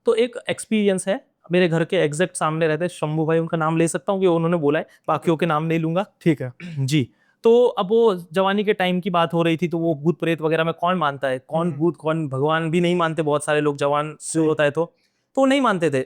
तो एक एक्सपीरियंस है, मेरे घर के एग्जैक्ट सामने रहते हैं शंभू भाई, उनका नाम ले सकता हूँ कि उन्होंने बोला है, बाकियों के नाम नहीं लूंगा। ठीक है जी। तो अब वो जवानी के टाइम की बात हो रही थी, तो वो भूत प्रेत वगैरह में कौन मानता है, कौन भूत कौन भगवान भी नहीं मानते, बहुत सारे लोग जवान से होता है तो नहीं मानते थे।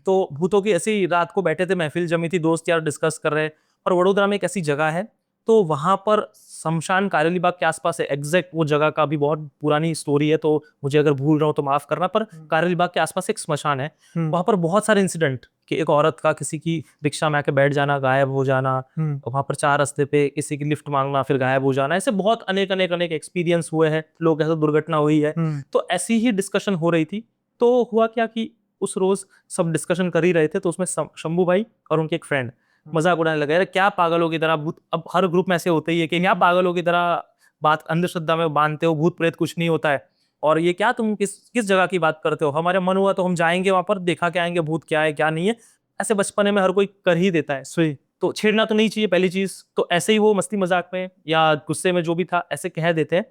तो भूतों की ऐसी रात को बैठे थे, महफिल जमी थी, दोस्त यार डिस्कस कर रहे। और वडोदरा में एक ऐसी जगह है, तो वहां पर शमशान कारेली बाग के आसपास है एग्जैक्ट वो जगह का, भी बहुत पुरानी स्टोरी है, तो मुझे अगर भूल रहा हूँ तो माफ करना, पर कारेली बाग के आसपास एक स्मशान है। वहां पर बहुत सारे इंसिडेंट, कि एक औरत का किसी की रिक्शा में आके बैठ जाना, गायब हो जाना, वहां पर चार रास्ते पे किसी की लिफ्ट मांगना फिर गायब हो जाना, ऐसे बहुत अनेक अनेक अनेक एक्सपीरियंस हुए हैं, लोग ऐसा दुर्घटना हुई है। तो ऐसी ही डिस्कशन हो रही थी। तो हुआ क्या कि उस रोज सब डिस्कशन कर ही रहे थे, तो उसमें शंभू भाई और उनके एक फ्रेंड मजाक उड़ाने लगे, अरे क्या पागलों की तरह भूत, अब हर ग्रुप में ऐसे होते ही है कि क्या पागलों की तरह बात अंधश्रद्धा में बांधते हो, भूत प्रेत कुछ नहीं होता है, और ये क्या तुम किस किस जगह की बात करते हो, हमारे मन हुआ तो हम जाएंगे वहां पर, देखा के आएंगे भूत क्या है क्या नहीं है। ऐसे बचपने में हर कोई कर ही देता है, सही। तो छेड़ना तो नहीं चाहिए पहली चीज, तो ऐसे ही वो मस्ती मजाक में या गुस्से में जो भी था ऐसे कह देते हैं।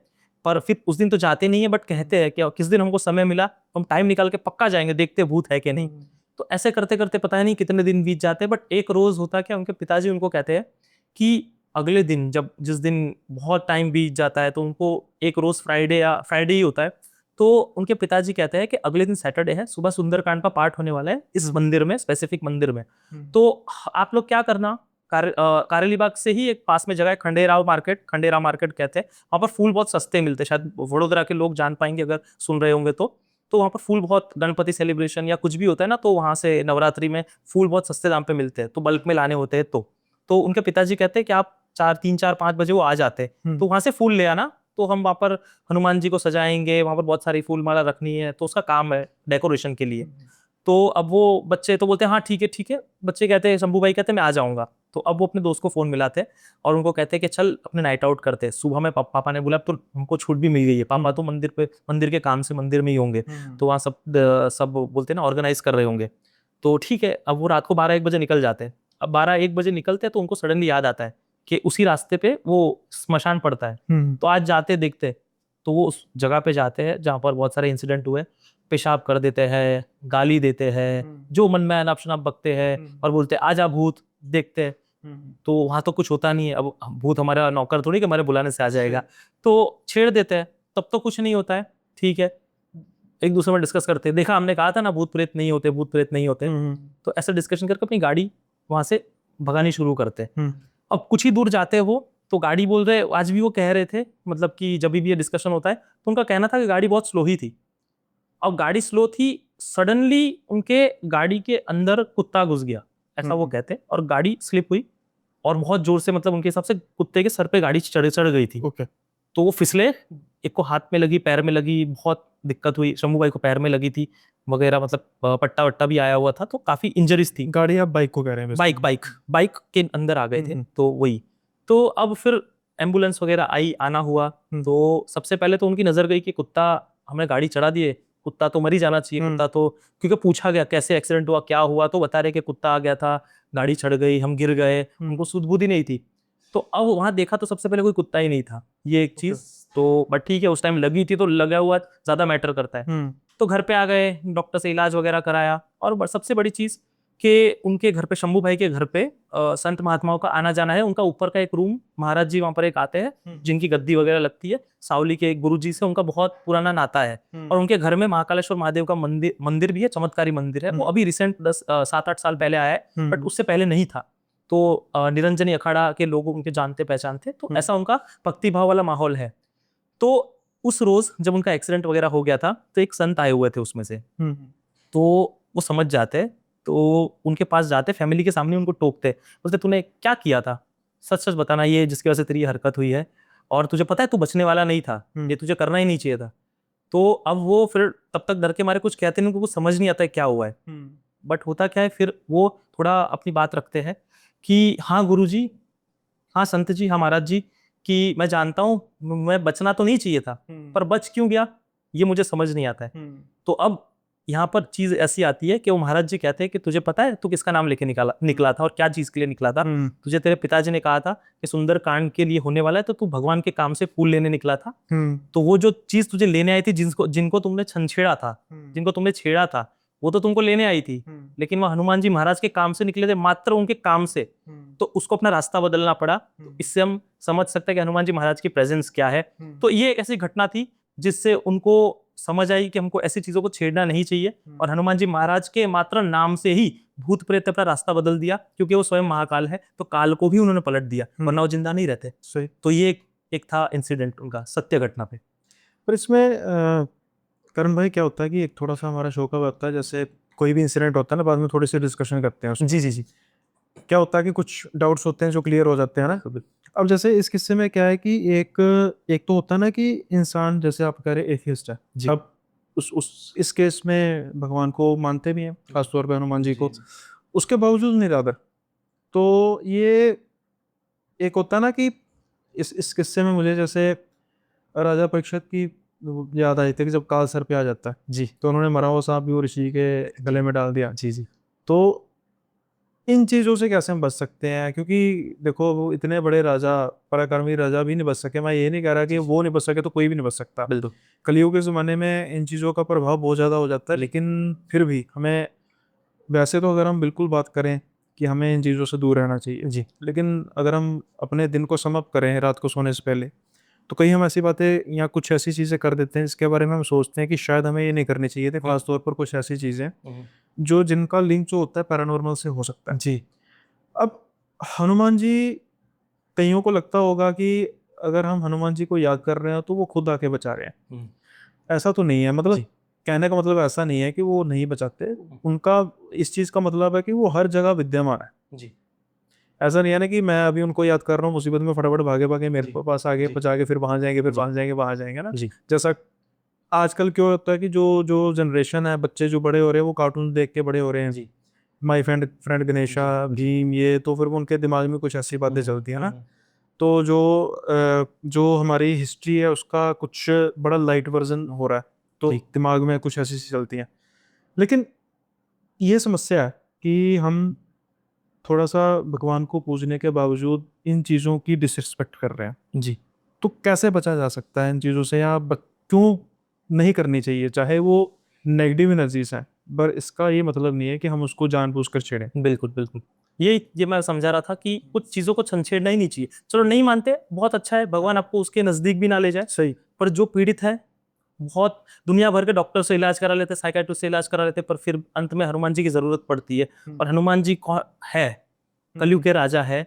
पर फिर उस दिन तो जाते नहीं है, बट कहते हैं कि किस दिन हमको समय मिला तो हम टाइम निकाल के पक्का जाएंगे, देखते भूत है कि नहीं। तो ऐसे करते करते पता नहीं कितने दिन बीत जाते हैं, बट एक रोज होता क्या, उनके पिताजी उनको कहते हैं कि अगले दिन, जब जिस दिन बहुत टाइम बीत जाता है, तो उनको एक रोज फ्राइडे या फ्राइडे ही होता है, तो उनके पिताजी कहते हैं कि अगले दिन सैटरडे है, सुबह सुंदरकांड का पाठ होने वाला है इस मंदिर में, स्पेसिफिक मंदिर में। तो आप लोग क्या करना, कारेली बाग से ही एक पास में जगह है खंडेराव मार्केट, खंडेराव मार्केट कहते हैं, वहां पर फूल बहुत सस्ते मिलते हैं, शायद वडोदरा के लोग जान पाएंगे अगर सुन रहे होंगे तो वहां पर फूल बहुत, गणपति सेलिब्रेशन या कुछ भी होता है ना, तो वहां से नवरात्रि में फूल बहुत सस्ते दाम पे मिलते हैं, तो बल्क में लाने होते हैं। तो उनके पिताजी कहते हैं कि आप 4, 3, 4, 5 बजे वो आ जाते हैं, तो वहां से फूल ले आना, तो हम वहां पर हनुमान जी को सजाएंगे, वहां पर बहुत सारी फूल माला रखनी है, तो उसका काम है डेकोरेशन के लिए। तो अब वो बच्चे तो बोलते हैं हाँ ठीक है ठीक है, बच्चे कहते हैं, शंभू भाई कहते हैं मैं आ जाऊंगा। तो अब वो अपने दोस्त को फोन मिलाते हैं और उनको कहते हैं कि चल अपने नाइट आउट करते हैं। सुबह में पापा ने बोला अब तो हमको छूट भी मिल गई है, पापा तो मंदिर के काम से मंदिर में ही होंगे, तो वहाँ सब बोलते हैं ना ऑर्गेनाइज कर रहे होंगे। तो ठीक है, अब वो रात को 12, 1 बजे निकल जाते हैं। अब 12, 1 बजे निकलते हैं तो उनको सडनली याद आता है कि उसी रास्ते पे वो स्मशान पड़ता है। तो आज जाते देखते, तो वो उस जगह पे जाते हैं जहाँ पर बहुत सारे इंसिडेंट हुए, पेशाब कर देते हैं, गाली देते हैं, जो मन में अनाप शनाप बकते हैं, और बोलते हैं आजा भूत देखते हैं। तो वहां तो कुछ होता नहीं है, अब भूत हमारा नौकर थोड़ी कि हमारे बुलाने से आ जाएगा, तो छेड़ देते हैं, तब तो कुछ नहीं होता है। ठीक है, एक दूसरे में डिस्कस करते हैं, देखा हमने कहा था ना भूत प्रेत नहीं होते, भूत प्रेत नहीं होते। तो ऐसा डिस्कशन करके अपनी गाड़ी वहां से भगानी शुरू करते हैं। अब कुछ ही दूर जाते हो तो गाड़ी बोल रहे, आज भी वो कह रहे थे, मतलब कि जब भी ये डिस्कशन होता है तो उनका कहना था कि गाड़ी बहुत स्लो ही थी। अब गाड़ी स्लो थी, सडनली उनके गाड़ी के अंदर कुत्ता घुस गया, ऐसा वो कहते हैं, और गाड़ी स्लिप हुई और बहुत जोर से, मतलब उनके हिसाब से कुत्ते के सर पे गाड़ी चढ़ गई थी। ओके। तो वो फिसले, एक को हाथ में लगी, पैर में लगी, बहुत दिक्कत हुई, शंभू भाई को पैर में लगी थी वगैरह, मतलब पट्टा वट्टा भी आया हुआ था, तो काफी इंजरीज थी। गाड़ी आप बाइक को कह रहे हैं? बाइक के अंदर आ गए थे, तो वही। तो अब फिर एम्बुलेंस वगैरह आई, आना हुआ। तो सबसे पहले तो उनकी नजर गई कि कुत्ता, हमने गाड़ी चढ़ा दिए, कुत्ता तो मर ही जाना चाहिए, कुत्ता तो, क्योंकि पूछा गया कैसे एक्सीडेंट हुआ क्या हुआ, तो बता रहे कि कुत्ता आ गया था, गाड़ी चढ़ गई, हम गिर गए, उनको सुध बुद्धि नहीं थी। तो अब वहां देखा तो सबसे पहले कोई कुत्ता ही नहीं था, ये एक चीज। तो बट ठीक है, उस टाइम लगी थी तो लगा हुआ ज्यादा मैटर करता है। तो घर पे आ गए, डॉक्टर से इलाज वगैरह कराया, और सबसे बड़ी चीज कि उनके घर पे, शंभू भाई के घर पे संत महात्माओं का आना जाना है। उनका ऊपर का एक रूम, महाराज जी वहां पर एक आते हैं जिनकी गद्दी वगैरह लगती है, सावली के एक गुरु जी से उनका बहुत पुराना नाता है। और उनके घर में महाकालेश्वर महादेव का मंदिर भी है, चमत्कारी मंदिर है, वो अभी रिसेंट 7-8 साल पहले आया है, बट उससे पहले नहीं था। तो निरंजनी अखाड़ा के लोग उनके जानते पहचानते, तो ऐसा उनका भक्ति भाव वाला माहौल है। तो उस रोज जब उनका एक्सीडेंट वगैरह हो गया था, तो एक संत आए हुए थे उसमें से, तो वो समझ जाते, तो उनके पास जाते, फैमिली के सामने उनको टोकते, बोलते तूने क्या किया था, सच सच बताना, ये जिसकी वजह से तेरी हरकत हुई है, और तुझे पता है तू बचने वाला नहीं था, ये तुझे करना ही नहीं चाहिए था। तो अब वो फिर तब तक डर के मारे कुछ कहते नहीं, उनको कुछ समझ नहीं आता है क्या हुआ है। बट होता क्या है, फिर वो थोड़ा अपनी बात रखते हैं कि हाँ गुरुजी, हाँ संत जी, हाँ महाराज जी, कि मैं जानता हूँ मैं बचना तो नहीं चाहिए था, पर बच क्यों गया ये मुझे समझ नहीं आता है। तो अब यहाँ पर चीज ऐसी आती है कि वो महाराज जी कहते हैं कि तुझे पता है तू किसका नाम लेके निकला था और क्या चीज के लिए निकला था। तुझे तेरे पिताजी ने कहा था कि सुंदर कांड के लिए होने वाला है, तो तू भगवान के काम से फूल लेने निकला था। तो वो जो चीज तुझे लेने आई थी, जिनको तुमने छेड़ा था, जिनको तुमने छेड़ा था, वो तो तुमको लेने आई थी, लेकिन वो हनुमान जी महाराज के काम से निकले थे, मात्र उनके काम से, तो उसको अपना रास्ता बदलना पड़ा। तो इससे हम समझ सकते हैं कि हनुमान जी महाराज की प्रेजेंस क्या है। तो ये एक ऐसी घटना थी जिससे उनको समझ आई कि हमको ऐसी चीजों को छेड़ना नहीं चाहिए, और हनुमान जी महाराज के मात्र नाम से ही भूत प्रेत अपना रास्ता बदल दिया, क्योंकि वो स्वयं महाकाल है, तो काल को भी उन्होंने पलट दिया, वरना वो जिंदा नहीं रहते। सही। तो ये एक था इंसिडेंट उनका सत्य घटना पे। पर इसमें करण भाई क्या होता है कि एक थोड़ा सा हमारा शो का होता है, जैसे कोई भी इंसिडेंट होता है ना, बाद में थोड़ी सी डिस्कशन करते हैं उसमें। जी जी जी। क्या होता है कि कुछ डाउट्स होते हैं जो क्लियर हो जाते हैं ना। अब जैसे इस किस्से में क्या है कि एक एक तो होता है ना कि इंसान, जैसे आप कह रहे एथियस्ट है, अब उस इस केस में भगवान को मानते भी हैं, खासतौर पर हनुमान जी को, उसके बावजूद निरादर। तो ये एक होता है ना कि इस किस्से में मुझे जैसे राजा परीक्षित की याद आई थी कि जब काल सर पे आ जाता है जी, तो उन्होंने मरा हुआ सांप भी वो ऋषि के गले में डाल दिया। जी जी। तो इन चीज़ों से कैसे हम बच सकते हैं, क्योंकि देखो वो इतने बड़े राजा, पराक्रमी राजा भी नहीं बच सके। मैं ये नहीं कह रहा कि वो नहीं बच सके तो कोई भी नहीं बच सकता, बिल्कुल। कलयुग के ज़माने में इन चीज़ों का प्रभाव बहुत ज़्यादा हो जाता है। लेकिन फिर भी हमें, वैसे तो अगर हम बिल्कुल बात करें कि हमें इन चीज़ों से दूर रहना चाहिए जी, लेकिन अगर हम अपने दिन को सम अप करें रात को सोने से पहले, तो कहीं हम ऐसी बातें या कुछ ऐसी चीज़ें कर देते हैं जिसके बारे में हम सोचते हैं कि शायद हमें ये नहीं करनी चाहिए थी। खासतौर पर कुछ ऐसी चीज़ें जो जिनका लिंक जो होता है पैरानॉर्मल से हो सकता है। जी। अब हनुमान जी, कईयों को लगता होगा कि अगर हम हनुमान जी को याद कर रहे हैं तो वो खुद आके बचा रहे हैं। ऐसा तो नहीं है, मतलब जी। कहने का मतलब ऐसा नहीं है कि वो नहीं बचाते। उनका इस चीज़ का मतलब है कि वो हर जगह विद्यमान है। जी। ऐसा नहीं है ना कि मैं अभी उनको याद कर रहा हूँ, मुसीबत में फटाफट भागे भागे मेरे जी, पास आगे जी। बचा के फिर वहां जाएंगे, फिर जी। वहां जाएंगे, वहां जाएंगे ना। जी। जैसा आजकल क्यों होता है कि जो जो जनरेशन है, बच्चे जो बड़े हो रहे हैं वो कार्टून देख के बड़े हो रहे हैं। जी। My friend friend Ganesha, Bhim, ये तो फिर वो उनके दिमाग में कुछ ऐसी बातें चलती है ना। तो जो हमारी हिस्ट्री है उसका कुछ बड़ा लाइट वर्जन हो रहा है, तो ठीक। दिमाग में कुछ ऐसी सी चलती हैं। लेकिन ये समस्या है कि हम थोड़ा सा भगवान को पूजने के बावजूद इन चीज़ों की डिसरिस्पेक्ट कर रहे हैं। जी। तो कैसे बचा जा सकता है इन चीज़ों से, या क्यों नहीं करनी चाहिए, चाहे वो नेगेटिव एनर्जीज हैं, पर इसका ये मतलब नहीं है कि हम उसको जानबूझकर छेड़ें। बिल्कुल, बिल्कुल। ये मैं समझा रहा था कि कुछ चीज़ों को छंछेड़ना ही नहीं चाहिए। चलो नहीं मानते, बहुत अच्छा है, भगवान आपको उसके नज़दीक भी ना ले जाए। सही। पर जो पीड़ित है, बहुत दुनिया भर के डॉक्टर से इलाज करा लेते, साइकियाट्रिस्ट से इलाज करा लेते, पर फिर अंत में हनुमान जी की ज़रूरत पड़ती है। और हनुमान जी कौ है, कलयुग के राजा है,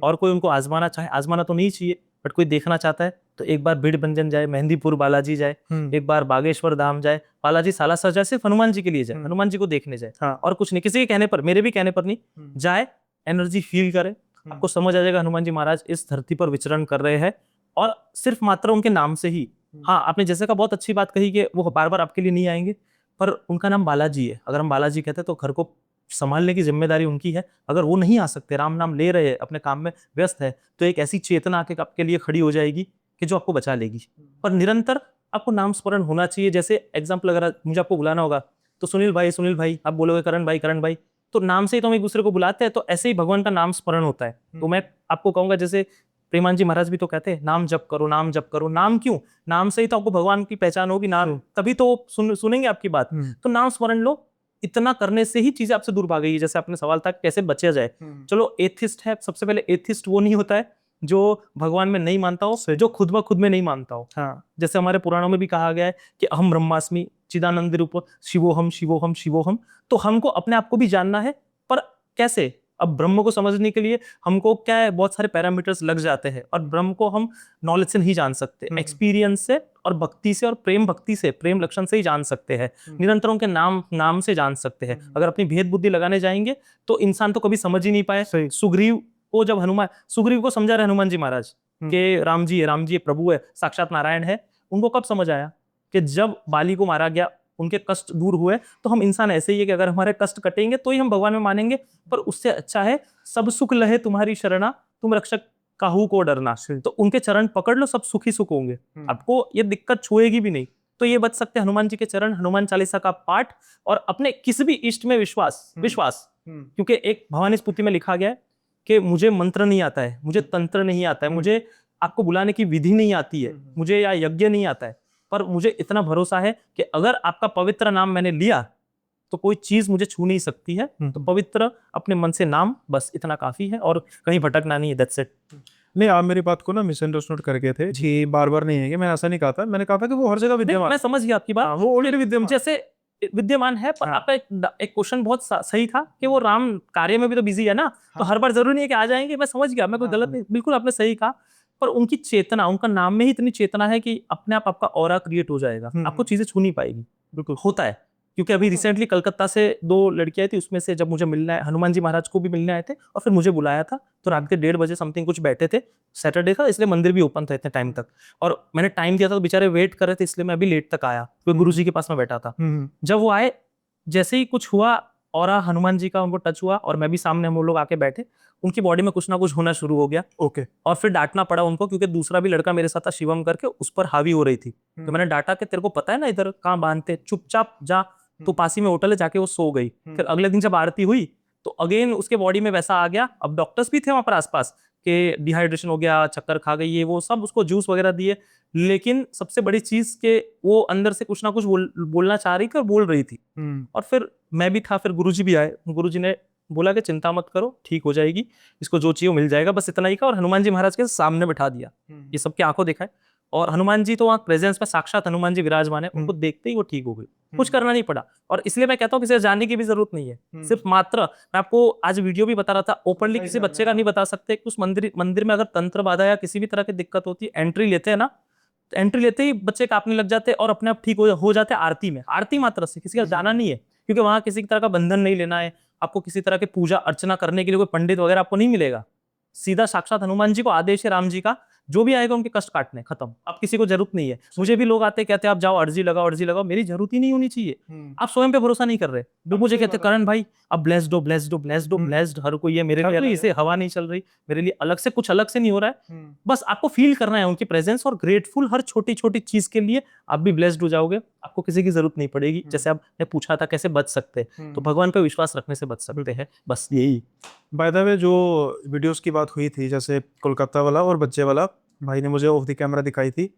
और कोई उनको आज़माना चाहे, आज़माना तो नहीं चाहिए, बट कोई देखना चाहता है, तो एक बार भीड़ भंजन जाए, मेहंदीपुर बालाजी जाए, एक बार बागेश्वर धाम जाए, बालाजी सालासर जाए, सिर्फ हनुमान जी के लिए जाए, हनुमान जी को देखने जाए। हाँ। और कुछ नहीं, किसी के कहने पर, मेरे भी कहने पर नहीं, जाए, एनर्जी फील करे, आपको समझ आ जाएगा हनुमान जी महाराज इस धरती पर विचरण कर रहे हैं, और सिर्फ मात्र उनके नाम से ही। हाँ, आपने जैसे का बहुत अच्छी बात कही कि वो बार बार आपके लिए नहीं आएंगे, पर उनका नाम बालाजी है। अगर हम बालाजी कहते हैं तो घर को संभालने की जिम्मेदारी उनकी है। अगर वो नहीं आ सकते, राम नाम ले रहे हैं, अपने काम में व्यस्त है, तो एक ऐसी चेतना आके आपके लिए खड़ी हो जाएगी कि जो आपको बचा लेगी। पर निरंतर आपको नाम स्मरण होना चाहिए। जैसे एग्जाम्पल, अगर मुझे आपको बुलाना होगा तो सुनील भाई, आप बोलोगे करण भाई, तो नाम से ही तो हम एक दूसरे को बुलाते हैं। तो ऐसे ही भगवान का नाम स्मरण होता है। तो मैं आपको कहूंगा, जैसे प्रेमान जी महाराज भी तो कहते हैं, नाम जप करो, नाम जप करो। नाम क्यों? नाम से ही तो आपको भगवान की पहचान होगी, नाम तभी तो सुनेंगे आपकी बात। तो नाम स्मरण लो, इतना करने से ही चीजें आपसे दूर भागेगी। जैसे आपने सवाल था कैसे बचा जाए, चलो एथिस्ट है, सबसे पहले एथिस्ट वो नहीं होता है जो भगवान में नहीं मानता हो, जो खुद ब खुद में नहीं मानता हो। हाँ। जैसे हमारे पुराणों में भी कहा गया है कि अहम ब्रह्मास्मि चिदानंद रूप शिवोहम शिवोहम शिवोहम। तो हमको अपने आप को भी जानना है, पर कैसे? अब ब्रह्म को समझने के लिए हमको क्या है, बहुत सारे पैरामीटर्स लग जाते हैं, और ब्रह्म को हम नॉलेज से नहीं जान सकते, एक्सपीरियंस से और भक्ति से और प्रेम भक्ति से, प्रेम लक्षण से ही जान सकते हैं। निरंतरों के नाम से जान सकते हैं। अगर अपनी भेद बुद्धि लगाने जाएंगे तो इंसान तो कभी समझ ही नहीं पाए। सुग्रीव को जब सुग्रीव को समझा रहे हनुमान जी महाराज के राम जी प्रभु है, साक्षात नारायण है, उनको कब समझ आया? कि जब बाली को मारा गया, उनके कष्ट दूर हुए। तो हम इंसान ऐसे ही है कि अगर हमारे कष्ट कटेंगे तो ही हम भगवान में मानेंगे। पर उससे अच्छा है सब सुख लहे तुम्हारी शरणा, तुम रक्षक काहू को डरना। तो उनके चरण पकड़ लो, सब सुखी सुख होंगे, आपको ये दिक्कत छुएगी भी नहीं। तो ये बच सकते हनुमान जी के चरण, हनुमान चालीसा का पाठ, और अपने किसी भी इष्ट में विश्वास। क्योंकि एक भवानी स्तुति में लिखा गया है कि मुझे मंत्र नहीं आता है, मुझे तंत्र नहीं आता है, मुझे आपको बुलाने की विधि नहीं आती है, मुझे या यज्ञ नहीं आता है, पर मुझे इतना भरोसा है कि अगर आपका पवित्र नाम मैंने लिया तो कोई चीज मुझे छू नहीं सकती है। तो पवित्र अपने मन से नाम, बस इतना काफी है और कहीं भटकना नहीं है, दैट्स इट। नहीं, आप मेरी बात को ना मिसअंडरस्टूड कर गए थे कि बार बार नहीं है कि मैंने ऐसा नहीं कहा था, मैंने कहा था कि वो हर जगह विद्यमान। मैं समझ गया आपकी बात। हाँ, वो ऑलरेडी विद्यमान जैसे विद्यमान है, पर हाँ। आपका एक क्वेश्चन बहुत सही था कि वो राम कार्य में भी तो बिजी है ना, तो हर बार जरूरी नहीं है कि आ जाएंगे। मैं समझ गया, मैं कोई गलत नहीं, बिल्कुल आपने सही कहा। पर उनकी चेतना, उनका नाम में ही इतनी चेतना है कि अपने आप आपका ऑरा क्रिएट हो जाएगा, आपको चीजें छू नहीं पाएगी। बिल्कुल होता है, क्योंकि अभी रिसेंटली कलकत्ता से 2 लड़कियां थी, उसमें से जब मुझे मिलना है, हनुमान जी महाराज को भी मिलने आए थे और फिर मुझे बुलाया था, तो रात के 1:30 बजे समथिंग कुछ बैठे थे, सैटरडे था इसलिए मंदिर भी ओपन था इतने टाइम तक, और मैंने टाइम दिया था तो बेचारे वेट कर रहे थे, इसलिए मैं अभी लेट तक आया, क्योंकि गुरु जी के पास में बैठा था। जब वो आए, जैसे ही कुछ हुआ और हनुमान जी का उनको टच हुआ और मैं भी सामने, हम लोग आके बैठे, उनकी बॉडी में कुछ ना कुछ होना शुरू हो गया। ओके। और फिर डांटना पड़ा उनको, क्योंकि दूसरा भी लड़का मेरे साथ था शिवम करके, उस पर हावी हो रही थी। तो मैंने डांटा कि तेरे को पता है ना इधर कहाँ बांधते, चुपचाप जा, तो पासी में होटल है, जाके वो सो गई। फिर अगले दिन जब आरती हुई तो अगेन उसके बॉडी में वैसा आ गया। अब डॉक्टर्स भी थे वहां पर आसपास कि डिहाइड्रेशन हो गया, चक्कर खा गई, ये वो सब, उसको जूस वगैरह दिए। लेकिन सबसे बड़ी चीज के वो अंदर से कुछ ना कुछ बोलना चाह रही थी और बोल रही थी। और फिर मैं भी था, फिर गुरुजी भी आए, गुरुजी ने बोला कि चिंता मत करो, ठीक हो जाएगी, इसको जो चाहिए वो मिल जाएगा, बस इतना ही का। और हनुमान जी महाराज के सामने बिठा दिया, ये सबकी आंखों देखा है। और हनुमान जी तो वहाँ प्रेजेंस में साक्षात हनुमान जी विराजमान है, उनको देखते ही वो ठीक हो गई, कुछ करना नहीं पड़ा। और इसलिए मैं कहता हूँ किसी जानने की भी जरूरत नहीं है, सिर्फ मात्र, मैं आपको आज वीडियो भी बता रहा था, ओपनली किसी बच्चे का नहीं बता सकते। उस मंदिर में अगर तंत्र बाधा या किसी भी तरह की दिक्कत होती है, एंट्री लेते हैं ना, तो एंट्री लेते ही बच्चे कांपने लग जाते और अपने आप ठीक हो जाते हैं। आरती में, आरती मात्र से, किसी का जाना नहीं है, क्योंकि वहां किसी तरह का बंधन नहीं लेना है आपको, किसी तरह की पूजा अर्चना करने के लिए कोई पंडित वगैरह आपको नहीं मिलेगा। सीधा साक्षात हनुमान जी को आदेश है राम जी का, जो भी आएगा उनके कष्ट काटने, खत्म। अब किसी को जरूरत नहीं है। मुझे भी लोग आते कहते हैं आप जाओ अर्जी लगाओ, अर्जी लगाओ, मेरी जरूरत ही नहीं होनी चाहिए। आप स्वयं पे भरोसा नहीं कर रहे। लोग मुझे कहते करण भाई अब ब्लेस्ड हो, ब्लेस्ड हो, ब्लेस्ड हो, ब्लेस्ड, हर कोई है, मेरे लिए इसे हवा नहीं चल रही, मेरे लिए अलग से कुछ अलग से नहीं हो रहा है। बस आपको फील करना है उनकी प्रेजेंस, और ग्रेटफुल हर छोटी छोटी चीज के लिए आप भी ब्लेस्ड हो जाओगे, आपको किसी की जरूरत नहीं पड़ेगी। जैसे आपने पूछा था कैसे बच सकते, तो भगवान पे विश्वास रखने से बच सकते हैं, बस यही। बाय द वे, जो वीडियोस की बात हुई थी, जैसे कोलकाता वाला और बच्चे वाला, भाई ने मुझे ऑफ द कैमरा दिखाई थी।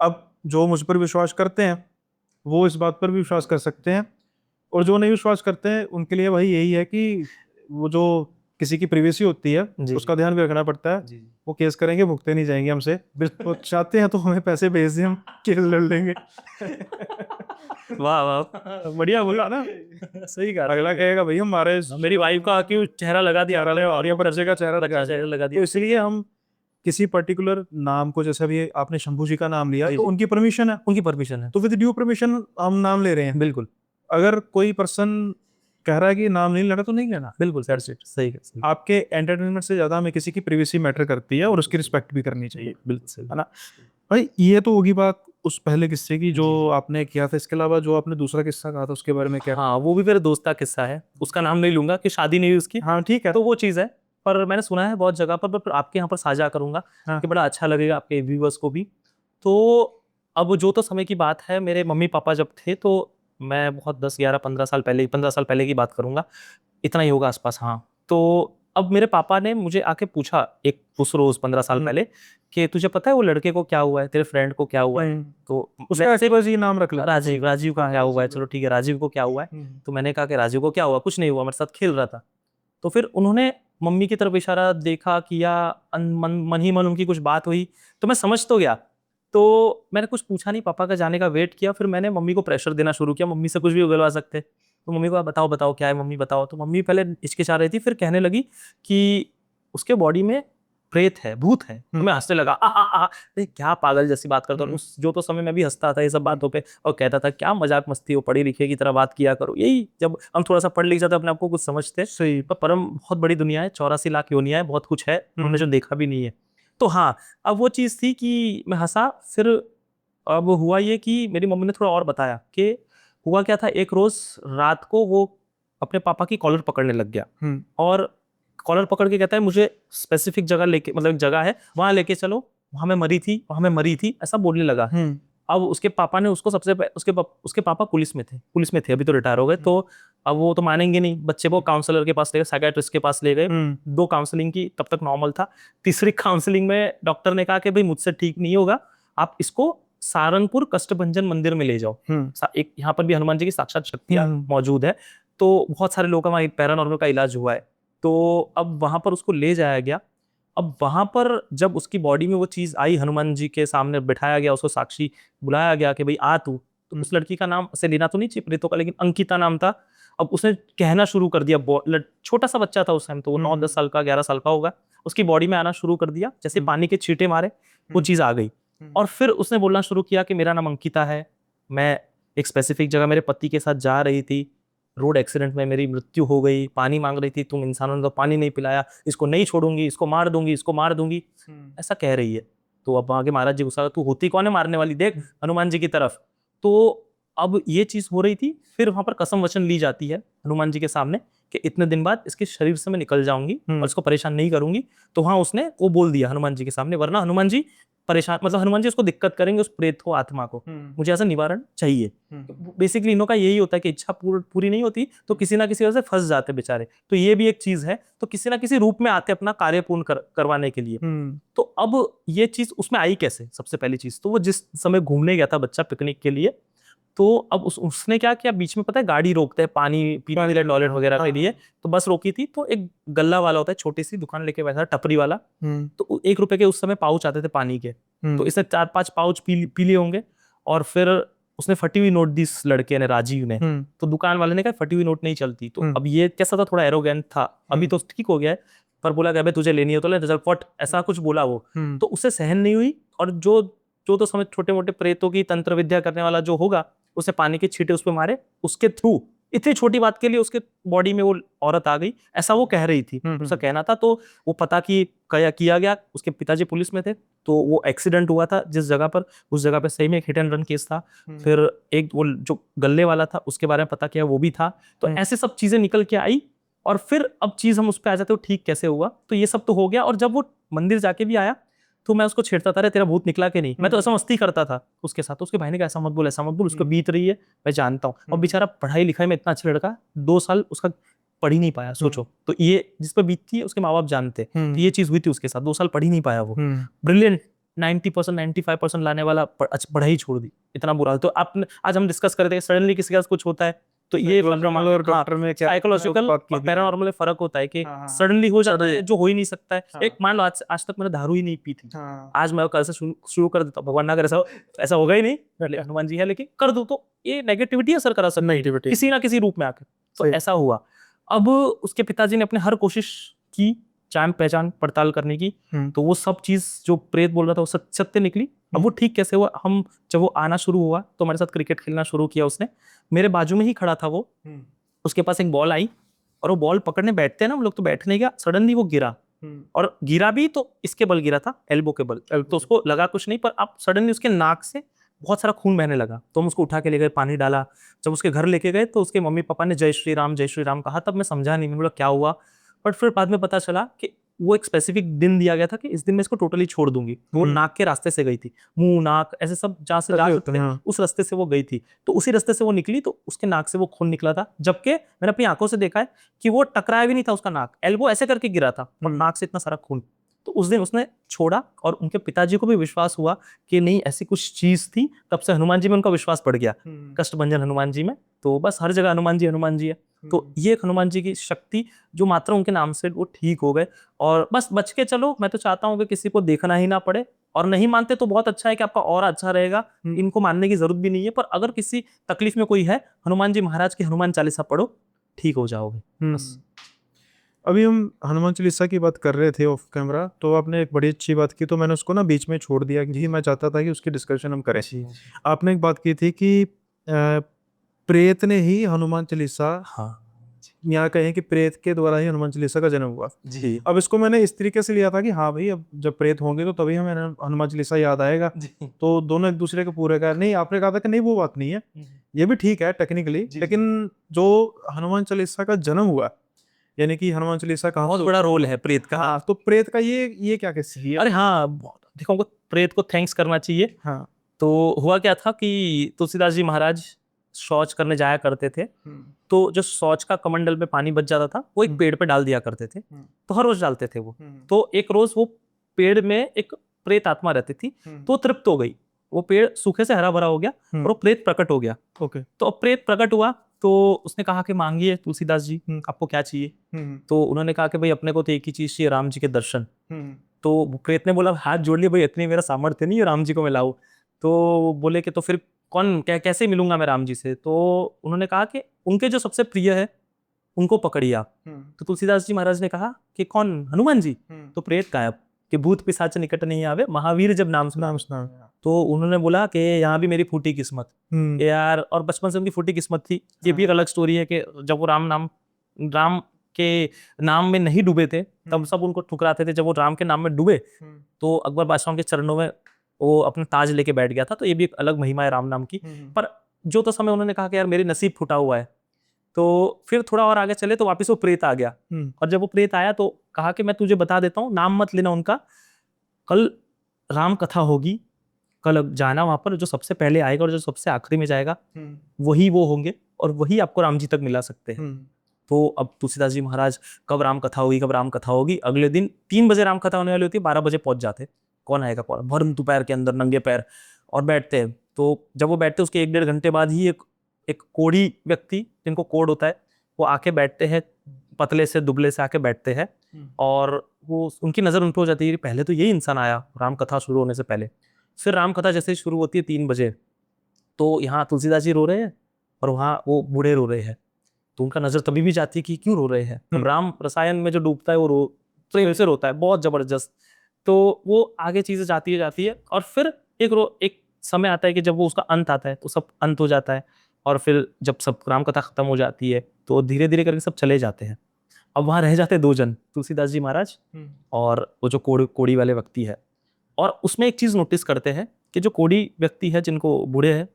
अब जो मुझ पर विश्वास करते हैं वो इस बात पर भी विश्वास कर सकते हैं, और जो नहीं विश्वास करते हैं उनके लिए भाई यही है कि वो जो किसी की प्रिवेसी होती है उसका ध्यान भी रखना पड़ता है। वो केस करेंगे, भुगते नहीं जाएंगे हमसे। तो चाहते हैं तो हमें पैसे भेज दें, हम केस लड़ लेंगे। वाह वाह, बढ़िया बोला ना, सही कहा। अगला कहेगा भाई हमारे, मेरी वाइफ का आके चेहरा लगा दिया, और यहाँ पर का चेहरा चेहरा लगा तो दिया। इसलिए हम किसी पर्टिकुलर नाम को, जैसे अभी आपने शंभू जी का नाम लिया, तो उनकी परमिशन है, उनकी परमिशन है, तो विद ड्यू परमिशन हम नाम ले रहे हैं। बिल्कुल। अगर कोई पर्सन कह रहा है कि नाम नहीं लेना तो नहीं लेना, बिल्कुल सही है। आपके एंटरटेनमेंट से ज्यादा हमें किसी की प्रिवेसी मैटर करती है, और उसकी रिस्पेक्ट भी करनी चाहिए। बिल्कुल है ना भाई? ये तो होगी बात उस पहले किस्से की जो आपने किया था। इसके अलावा जो आपने दूसरा किस्सा कहा था उसके बारे में क्या? हाँ, वो भी मेरे दोस्त का किस्सा है, उसका नाम नहीं लूंगा कि शादी नहीं हुई उसकी। हाँ ठीक है, तो वो चीज़ है, पर मैंने सुना है बहुत जगह पर आपके यहाँ पर साझा करूंगा कि बड़ा अच्छा लगेगा आपके व्यूअर्स को भी। तो अब जो तो समय की बात है, मेरे मम्मी पापा जब थे, तो मैं बहुत 10, 11, 15 साल पहले की बात करूंगा, इतना ही होगा आसपास। हाँ, तो अब मेरे पापा ने मुझे आके पूछा एक उस रोज 15 साल पहले कि तुझे पता है वो लड़के को क्या हुआ है, तेरे फ्रेंड को क्या हुआ है? तो उसका ऐसे बस ये नाम रख ला, राजीव का क्या हुआ है, चलो ठीक है, राजीव को क्या हुआ है? तो मैंने कहा कि राजीव को क्या हुआ, कुछ नहीं हुआ, मेरे साथ खेल रहा था। तो फिर उन्होंने मम्मी की तरफ इशारा देखा, किया, मन ही मन उनकी कुछ बात हुई, तो मैं समझ तो गया। तो मैंने कुछ पूछा नहीं, पापा का जाने का वेट किया। फिर मैंने मम्मी को प्रेशर देना शुरू किया, मम्मी से कुछ भी उगलवा सकते, तो मम्मी को बताओ बताओ क्या है, मम्मी बताओ। तो मम्मी पहले हिचकिचा रही थी, फिर कहने लगी कि उसके बॉडी में प्रेत है, भूत है। तो मैं हंसने लगा, क्या पागल जैसी बात करता हूँ। उस जो तो समय मैं भी हंसता था ये सब बातों पे, और कहता था क्या मजाक मस्ती हो, पढ़े लिखे की तरह बात किया करो। यही जब हम थोड़ा सा पढ़ लिख जाते अपने आपको कुछ समझते। सही। पर परम बहुत बड़ी दुनिया है, 84 लाख योनियां है, बहुत कुछ है उन्होंने जो देखा भी नहीं है। तो हाँ, अब वो चीज़ थी कि मैं हंसा। फिर अब हुआ ये कि मेरी मम्मी ने थोड़ा और बताया कि हुआ क्या था। एक रोज रात को वो अपने पापा की कॉलर पकड़ने लग गया, और कॉलर पकड़ के कहता है मुझे स्पेसिफिक जगह लेके, मतलब एक जगह है वहां लेके चलो, वहां मैं मरी थी, ऐसा बोलने लगा। अब उसके पापा ने उसको उसके पापा पुलिस में थे, अभी तो रिटायर हो गए। तो अब वो तो मानेंगे नहीं, बच्चे को काउंसलर के पास ले गए, साइकियाट्रिस्ट के पास ले गए। 2 काउंसलिंग की, तब तक नॉर्मल था। तीसरी काउंसलिंग में डॉक्टर ने कहा कि भाई मुझसे ठीक नहीं होगा, आप इसको सारंगपुर कष्टभंजन मंदिर में ले जाओ। एक यहाँ पर भी हनुमान जी की साक्षात शक्तियां मौजूद है, तो बहुत सारे लोगों का वहाँ पैरानॉर्मल का इलाज हुआ है। तो अब वहां पर उसको ले जाया गया। अब वहां पर जब उसकी बॉडी में वो चीज आई, हनुमान जी के सामने बिठाया गया, उसको साक्षी बुलाया गया कि भाई आ तू, तो उस लड़की का नाम से लेना तो नहीं चाहिए प्रेतों का, लेकिन अंकिता नाम था। अब उसने कहना शुरू कर दिया, छोटा सा बच्चा था उस टाइम, तो वो 9-10 साल का 11 साल का होगा, उसकी बॉडी में आना शुरू कर दिया, जैसे पानी के छींटे मारे वो चीज आ गई। और फिर उसने बोलना शुरू किया कि मेरा नाम अंकिता है, मैं एक स्पेसिफिक जगह मेरे पति के साथ जा रही थी, रोड एक्सीडेंट में मेरी मृत्यु हो गई, पानी मांग रही थी, तुम इंसानों ने तो पानी नहीं पिलाया, इसको नहीं छोड़ूंगी, इसको मार दूंगी, इसको मार दूंगी, ऐसा कह रही है। तो अब आगे महाराज जी गुस्सा, तू होती कौन है मारने वाली, देख हनुमान जी की तरफ। तो अब ये चीज हो रही थी। फिर वहां पर कसम वचन ली जाती है हनुमान जी के सामने कि इतने दिन बाद इसके शरीर से मैं निकल जाऊंगी और इसको परेशान नहीं करूंगी। तो वहां उसने वो बोल दिया हनुमान जी के सामने, वरना हनुमान जी परेशान, मतलब हनुमान जी उसको दिक्कत करेंगे, उस प्रेत को, आत्मा को, मुझे ऐसा निवारण चाहिए। बेसिकली इनों का यही होता है कि इच्छा पूरी नहीं होती तो किसी ना किसी वजह से फंस जाते बेचारे। तो ये भी एक चीज है, तो किसी ना किसी रूप में आते अपना कार्य पूर्ण करवाने के लिए। तो अब ये चीज उसमें आई कैसे? सबसे पहली चीज तो वो जिस समय घूमने गया था बच्चा पिकनिक के लिए, तो अब उसने क्या किया, बीच में पता है गाड़ी रोकते हैं पानी पीने के लिए, टॉयलेट वगैरह के लिए, तो बस रोकी थी। तो एक गल्ला वाला होता है, छोटी सी दुकान लेके बैठा, टपरी वाला, तो 1 रुपए के उस समय पाउच आते थे पानी के, तो इसने 4-5 पाउच पी लिए होंगे। और फिर उसने फटी हुई नोट दी इस लड़के ने, राजीव ने। तो दुकान वाले ने कहा फटी हुई नोट नहीं चलती। तो अब ये कैसा था, थोड़ा एरोगेंट था, अभी तो ठीक हो गया है, पर बोला कि अबे तुझे लेनी है तो ले, चल फट, ऐसा कुछ बोला वो। तो उससे सहन नहीं हुई, और जो तो समझ छोटे मोटे प्रेतों की तंत्र विद्या करने वाला जो होगा, उसे पानी के छींटे उस पे मारे, उसके थ्रू इतनी छोटी बात के लिए उसके बॉडी में वो औरत आ गई, ऐसा वो कह रही थी, उसका कहना था। तो वो पता किया गया, उसके पिताजी पुलिस में थे, तो वो एक्सीडेंट हुआ था जिस जगह पर, उस जगह पे सही में एक हिट एंड रन केस था। फिर एक वो जो गल्ले वाला था उसके बारे में पता किया, वो भी था। तो ऐसे सब चीजें निकल के आई। और फिर अब चीज हम उस पर आ जाते हो, ठीक कैसे हुआ, तो ये सब तो हो गया। और जब वो मंदिर जाके भी आया तो मैं उसको छेड़ता था, अरे तेरा भूत निकला कि नहीं, मैं तो ऐसा मस्ती करता था उसके साथ। तो उसके भाई ने कहा ऐसा मत बोल, ऐसा मत बोल, उसको बीत रही है, मैं जानता हूँ। और बेचारा पढ़ाई लिखाई में इतना अच्छा लड़का, 2 साल उसका पढ़ ही नहीं पाया, सोचो। तो ये जिस पर बीतती है उसके माँ बाप जानते, तो ये चीज हुई थी उसके साथ, 2 साल पढ़ ही नहीं पाया वो। ब्रिलियंट 90% 95% लाने वाला पढ़ाई छोड़ दी, इतना बुरा। तो आप आज हम डिस्कस कर रहे थे, सडनली किसी का कुछ होता है तो ये डॉक्टर में क्या साइकोलॉजिकल और पैरानॉर्मल में फर्क होता है कि सडनली हो जाता है जो हो ही नहीं सकता है। एक मान लो आज तक मैंने दारू ही नहीं पी थी, आज मैं कल से शुरू कर देता हूँ, भगवान ना करे ऐसा होगा ही नहीं, हनुमान जी है, लेकिन कर दूं तो ये नेगेटिविटी असर करा सकती है किसी ना किसी रूप में आकर। तो ऐसा हुआ। अब उसके पिताजी ने अपने हर कोशिश की चाम पहचान पड़ताल करने की, तो वो सब चीज जो प्रेत बोल रहा था वो सत्य निकली। अब वो ठीक कैसे हुआ, हम जब वो आना शुरू हुआ तो हमारे साथ क्रिकेट खेलना शुरू किया उसने, मेरे बाजू में ही खड़ा था वो, उसके पास एक बॉल आई और वो बॉल पकड़ने बैठते हैं ना हम लोग, तो बैठने गया, सडनली वो गिरा, और गिरा भी तो इसके बल गिरा था, एल्बो के बल, तो उसको लगा कुछ नहीं, पर अब सडनली उसके नाक से बहुत सारा खून बहने लगा। तो हम उसको उठा के ले गए, पानी डाला, जब उसके घर लेके गए तो उसके मम्मी पापा ने जय श्री राम कहा, तब मैं समझा नहीं, मैं बोला क्या हुआ। बट फिर बाद में पता चला कि वो एक स्पेसिफिक दिन दिया गया था कि इस दिन मैं इसको टोटली छोड़ दूंगी। वो नाक के रास्ते से गई थी, मुंह नाक ऐसे सब जहां से जा सकते हैं उस रास्ते से वो गई थी, तो उसी रास्ते से वो निकली, तो उसके नाक से वो खून निकला था। जबकि मैंने अपनी आंखों से देखा है कि वो टकराया भी नहीं था, उसका नाक एल्बो ऐसे करके गिरा था और नाक से इतना सारा खून। तो उस दिन उसने छोड़ा और उनके पिताजी को भी विश्वास हुआ कि नहीं ऐसी कुछ चीज थी, तब से हनुमान जी में उनका विश्वास बढ़ गया, कष्टभंजन हनुमान जी में। तो बस हर जगह हनुमान जी है। तो ये एक हनुमान जी की शक्ति जो मात्र उनके नाम से वो ठीक हो गए, और बस बच के चलो। मैं तो चाहता हूँ कि किसी को देखना ही ना पड़े, और नहीं मानते तो बहुत अच्छा है कि आपका और अच्छा रहेगा, इनको मानने की जरूरत भी नहीं है। पर अगर किसी तकलीफ में कोई है, हनुमान जी महाराज की हनुमान चालीसा पढ़ो, ठीक हो जाओगे। अभी हम हनुमान चालीसा की बात कर रहे थे ऑफ कैमरा, तो आपने एक बड़ी अच्छी बात की, तो मैंने उसको ना बीच में छोड़ दिया कि मैं चाहता था कि उसकी डिस्कशन हम करें। आपने एक बात की थी कि प्रेत ने ही हनुमान चालीसा, यहाँ कहें कि प्रेत के द्वारा ही हनुमान चालीसा का जन्म हुआ जी। अब इसको मैंने इस तरीके से लिया था कि हाँ भाई, अब जब प्रेत होंगे तो तभी हमें हनुमान चालीसा याद आएगा, तो दोनों एक दूसरे के पूरे का नहीं। आपने कहा था कि नहीं वो बात नहीं है, ये भी ठीक है टेक्निकली, लेकिन जो हनुमान चालीसा का जन्म हुआ, यानी कि हनुमान चालीसा का बहुत बड़ा रोल है प्रेत का। हाँ, तो प्रेत का ये क्या कैसे है? अरे हाँ, देखो प्रेत को थैंक्स करना चाहिए। हाँ। तो हुआ क्या था कि तुलसीदास जी महाराज शौच करने जाया करते थे, तो जो शौच का कमंडल में पानी बच जाता था वो एक पेड़ पे डाल दिया करते थे, तो हर रोज डालते थे वो। तो एक रोज वो पेड़ में एक प्रेत आत्मा रहती थी, तो तृप्त हो गई, वो पेड़ सूखे से हरा भरा हो गया और वो प्रेत प्रकट हो गया। ओके। तो अब प्रेत प्रकट हुआ तो उसने कहा कि मांगिए तुलसीदास जी, आपको क्या चाहिए। तो उन्होंने कहा कि भाई अपने को तो एक ही चीज चाहिए, राम जी के दर्शन। तो प्रेत ने बोला हाथ जोड़ लिए, भाई इतनी मेरा सामर्थ्य नहीं है राम जी को मैं लाऊं। तो बोले कि तो फिर कौन कैसे मिलूंगा मैं राम जी से। तो उन्होंने कहा कि उनके जो सबसे प्रिय है उनको पकड़िए आप। तो तुलसीदास जी महाराज ने कहा कि कौन, हनुमान जी। तो प्रेत गायब, कि भूत पिशाच निकट नहीं आवे, महावीर जब नाम सुना। तो उन्होंने बोला कि यहाँ भी मेरी फूटी किस्मत यार, और बचपन से उनकी फूटी किस्मत थी। ये भी एक अलग स्टोरी है कि जब वो राम के नाम में नहीं डूबे थे तब सब उनको ठुकराते थे, जब वो राम के नाम में डूबे तो अकबर बादशाह के चरणों में वो अपना ताज लेके बैठ गया था। तो ये भी एक अलग महिमा है राम नाम की। पर जो तो समय उन्होंने कहा कि यार मेरे नसीब फूटा हुआ है। तो फिर थोड़ा और आगे चले तो वापस वो प्रेत आ गया। और जब वो प्रेत आया तो कहा कि मैं तुझे बता देता हूँ, नाम मत लेना उनका, कल राम कथा होगी, कल जाना वहां पर, जो सबसे पहले आएगा और जो सबसे आखिरी में जाएगा वही वो होंगे और वही आपको राम जी तक मिला सकते हैं। तो अब तुलसीदास जी महाराज कब राम कथा होगी, कब राम कथा होगी, अगले दिन 3 बजे राम कथा होने वाली होती है, 12 बजे पहुंच जाते। कौन आएगा कौन, भर दोपहर के अंदर नंगे पैर और बैठते हैं। तो जब वो बैठते उसके 1-1.5 घंटे बाद ही एक कोढ़ी व्यक्ति, जिनको कोढ़ होता है, वो आके बैठते हैं, पतले से दुबले से आके बैठते हैं और वो उनकी नजर उन पे हो जाती है कि पहले तो यही इंसान आया राम कथा शुरू होने से पहले। फिर राम कथा जैसे शुरू होती है 3 बजे, तो यहाँ तुलसीदास जी रो रहे हैं और वहाँ वो बूढ़े रो रहे हैं। तो उनका नजर तभी भी जाती है कि क्यों रो रहे हैं। अब राम रसायन में जो डूबता है वो प्रेम से रोता है, बहुत जबरदस्त। तो वो आगे चीजें जाती है और फिर एक समय आता है कि जब वो उसका अंत आता है तो सब अंत हो जाता है। और फिर जब सब राम कथा खत्म हो जाती है तो धीरे धीरे करके सब चले जाते हैं। अब वहां रह जाते हैं 2 जन, तुलसीदास जी महाराज और वो जो कोड़ी वाले व्यक्ति है। और उसमें एक चीज नोटिस करते हैं कि जो कोड़ी व्यक्ति है, जिनको बूढ़े हैं,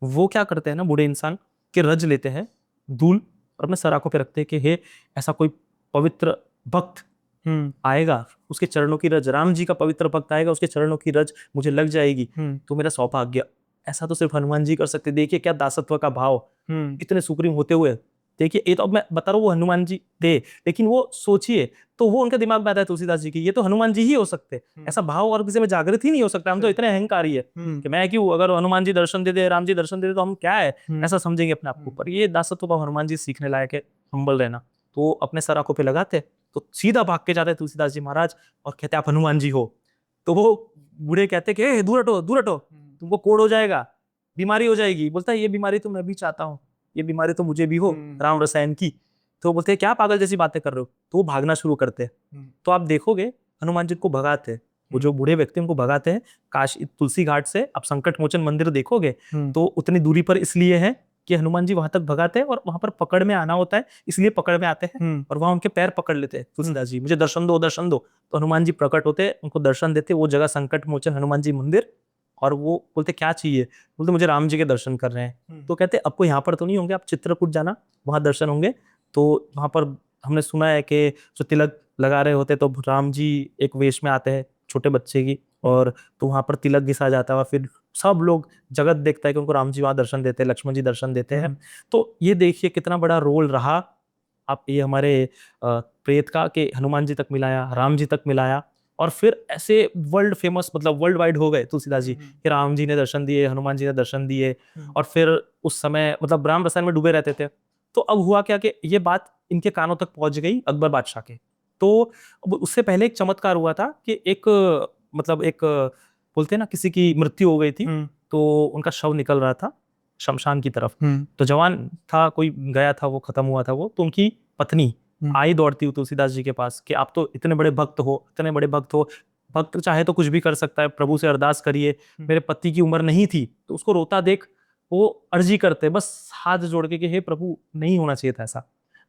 वो क्या करते हैं ना, बूढ़े इंसान के रज लेते हैं धूल और अपने सर आंखों पे रखते हैं कि हे ऐसा कोई पवित्र भक्त आएगा, उसके चरणों की रज, राम जी का पवित्र भक्त आएगा, उसके चरणों की रज मुझे लग जाएगी तो मेरा सौभाग्य। ऐसा तो सिर्फ हनुमान जी कर सकते। देखिए क्या दासत्व का भाव, इतने सुप्रीम होते हुए। देखिए ये तो अब मैं बता रहा हूँ वो हनुमान जी थे, लेकिन वो सोचिए तो वो उनके दिमाग में आता है तुलसीदास जी की, ये तो हनुमान जी ही हो सकते। ऐसा भाव और किसी में जागृत ही नहीं हो सकता। हम तो इतने अहंकारी है कि मैं क्यों, अगर हनुमान जी दर्शन दे दे, राम जी दर्शन दे दे तो हम क्या है, ऐसा समझेंगे अपने आप को। पर ये दासत्व भाव हनुमान जी सीखने लायक है, हम्बल रहना। तो अपने सर आंखों पे लगाते तो सीधा भाग के जाते तुलसीदास जी महाराज और कहते आप हनुमान जी हो। तो वो बूढ़े कहते कि दूर हटो दूर हटो, तुमको कोढ़ हो जाएगा, बीमारी हो जाएगी। बोलता है ये बीमारी तो मैं भी चाहता हूँ, ये बीमारी तो मुझे भी हो राम रसायन की। तो बोलते हैं क्या पागल जैसी बातें कर रहे हो। तो वो भागना शुरू करते हैं। तो आप देखोगे हनुमान जी को भगाते हैं, वो जो बूढ़े व्यक्ति उनको भगाते हैं काशी तुलसी घाट से। आप संकट मोचन मंदिर देखोगे तो उतनी दूरी पर इसलिए है कि हनुमान जी वहां तक भगाते हैं और वहां पर पकड़ में आना होता है, इसलिए पकड़ में आते हैं और वहां उनके पैर पकड़ लेते हैं तुलसीदास जी, मुझे दर्शन दो दर्शन दो। तो हनुमान जी प्रकट होते, उनको दर्शन देते, वो जगह संकट मोचन हनुमान जी मंदिर। और वो बोलते क्या चाहिए, बोलते मुझे राम जी के दर्शन कर रहे हैं। तो कहते आपको यहाँ पर तो नहीं होंगे, आप चित्रकूट जाना, वहां दर्शन होंगे। तो वहां पर हमने सुना है कि जो तिलक लगा रहे होते तो राम जी एक वेश में आते हैं छोटे बच्चे की, और तो वहां पर तिलक घिसा जाता है और फिर सब लोग जगत देखता है कि उनको राम जी वहां दर्शन देते हैं, लक्ष्मण जी दर्शन देते हैं। तो ये देखिए कितना बड़ा रोल रहा आप ये हमारे प्रेत का, कि हनुमान जी तक मिलाया, राम जी तक मिलाया। और फिर ऐसे वर्ल्ड फेमस, मतलब वर्ल्ड वाइड हो गए तुलसीदास जी कि राम जी ने दर्शन दिए, हनुमान जी ने दर्शन दिए। और फिर उस समय मतलब राम रसायन में डूबे रहते थे। तो अब हुआ क्या कि ये बात इनके कानों तक पहुंच गई अकबर बादशाह के। तो उससे पहले एक चमत्कार हुआ था कि एक मतलब एक बोलते हैं ना किसी की मृत्यु हो गई थी, तो उनका शव निकल रहा था शमशान की तरफ। तो जवान था कोई गया था, वो खत्म हुआ था वो, तो उनकी पत्नी आई दौड़ती हुई तुलसीदास जी के पास कि आप तो इतने बड़े भक्त हो, इतने बड़े भक्त हो, भक्त चाहे तो कुछ भी कर सकता है, प्रभु से अरदास करिए। मेरे पति की उम्र नहीं थी। तो उसको रोता देख वो अर्जी करते बस हाथ जोड़ के कि हे प्रभु नहीं होना चाहिए था ऐसा।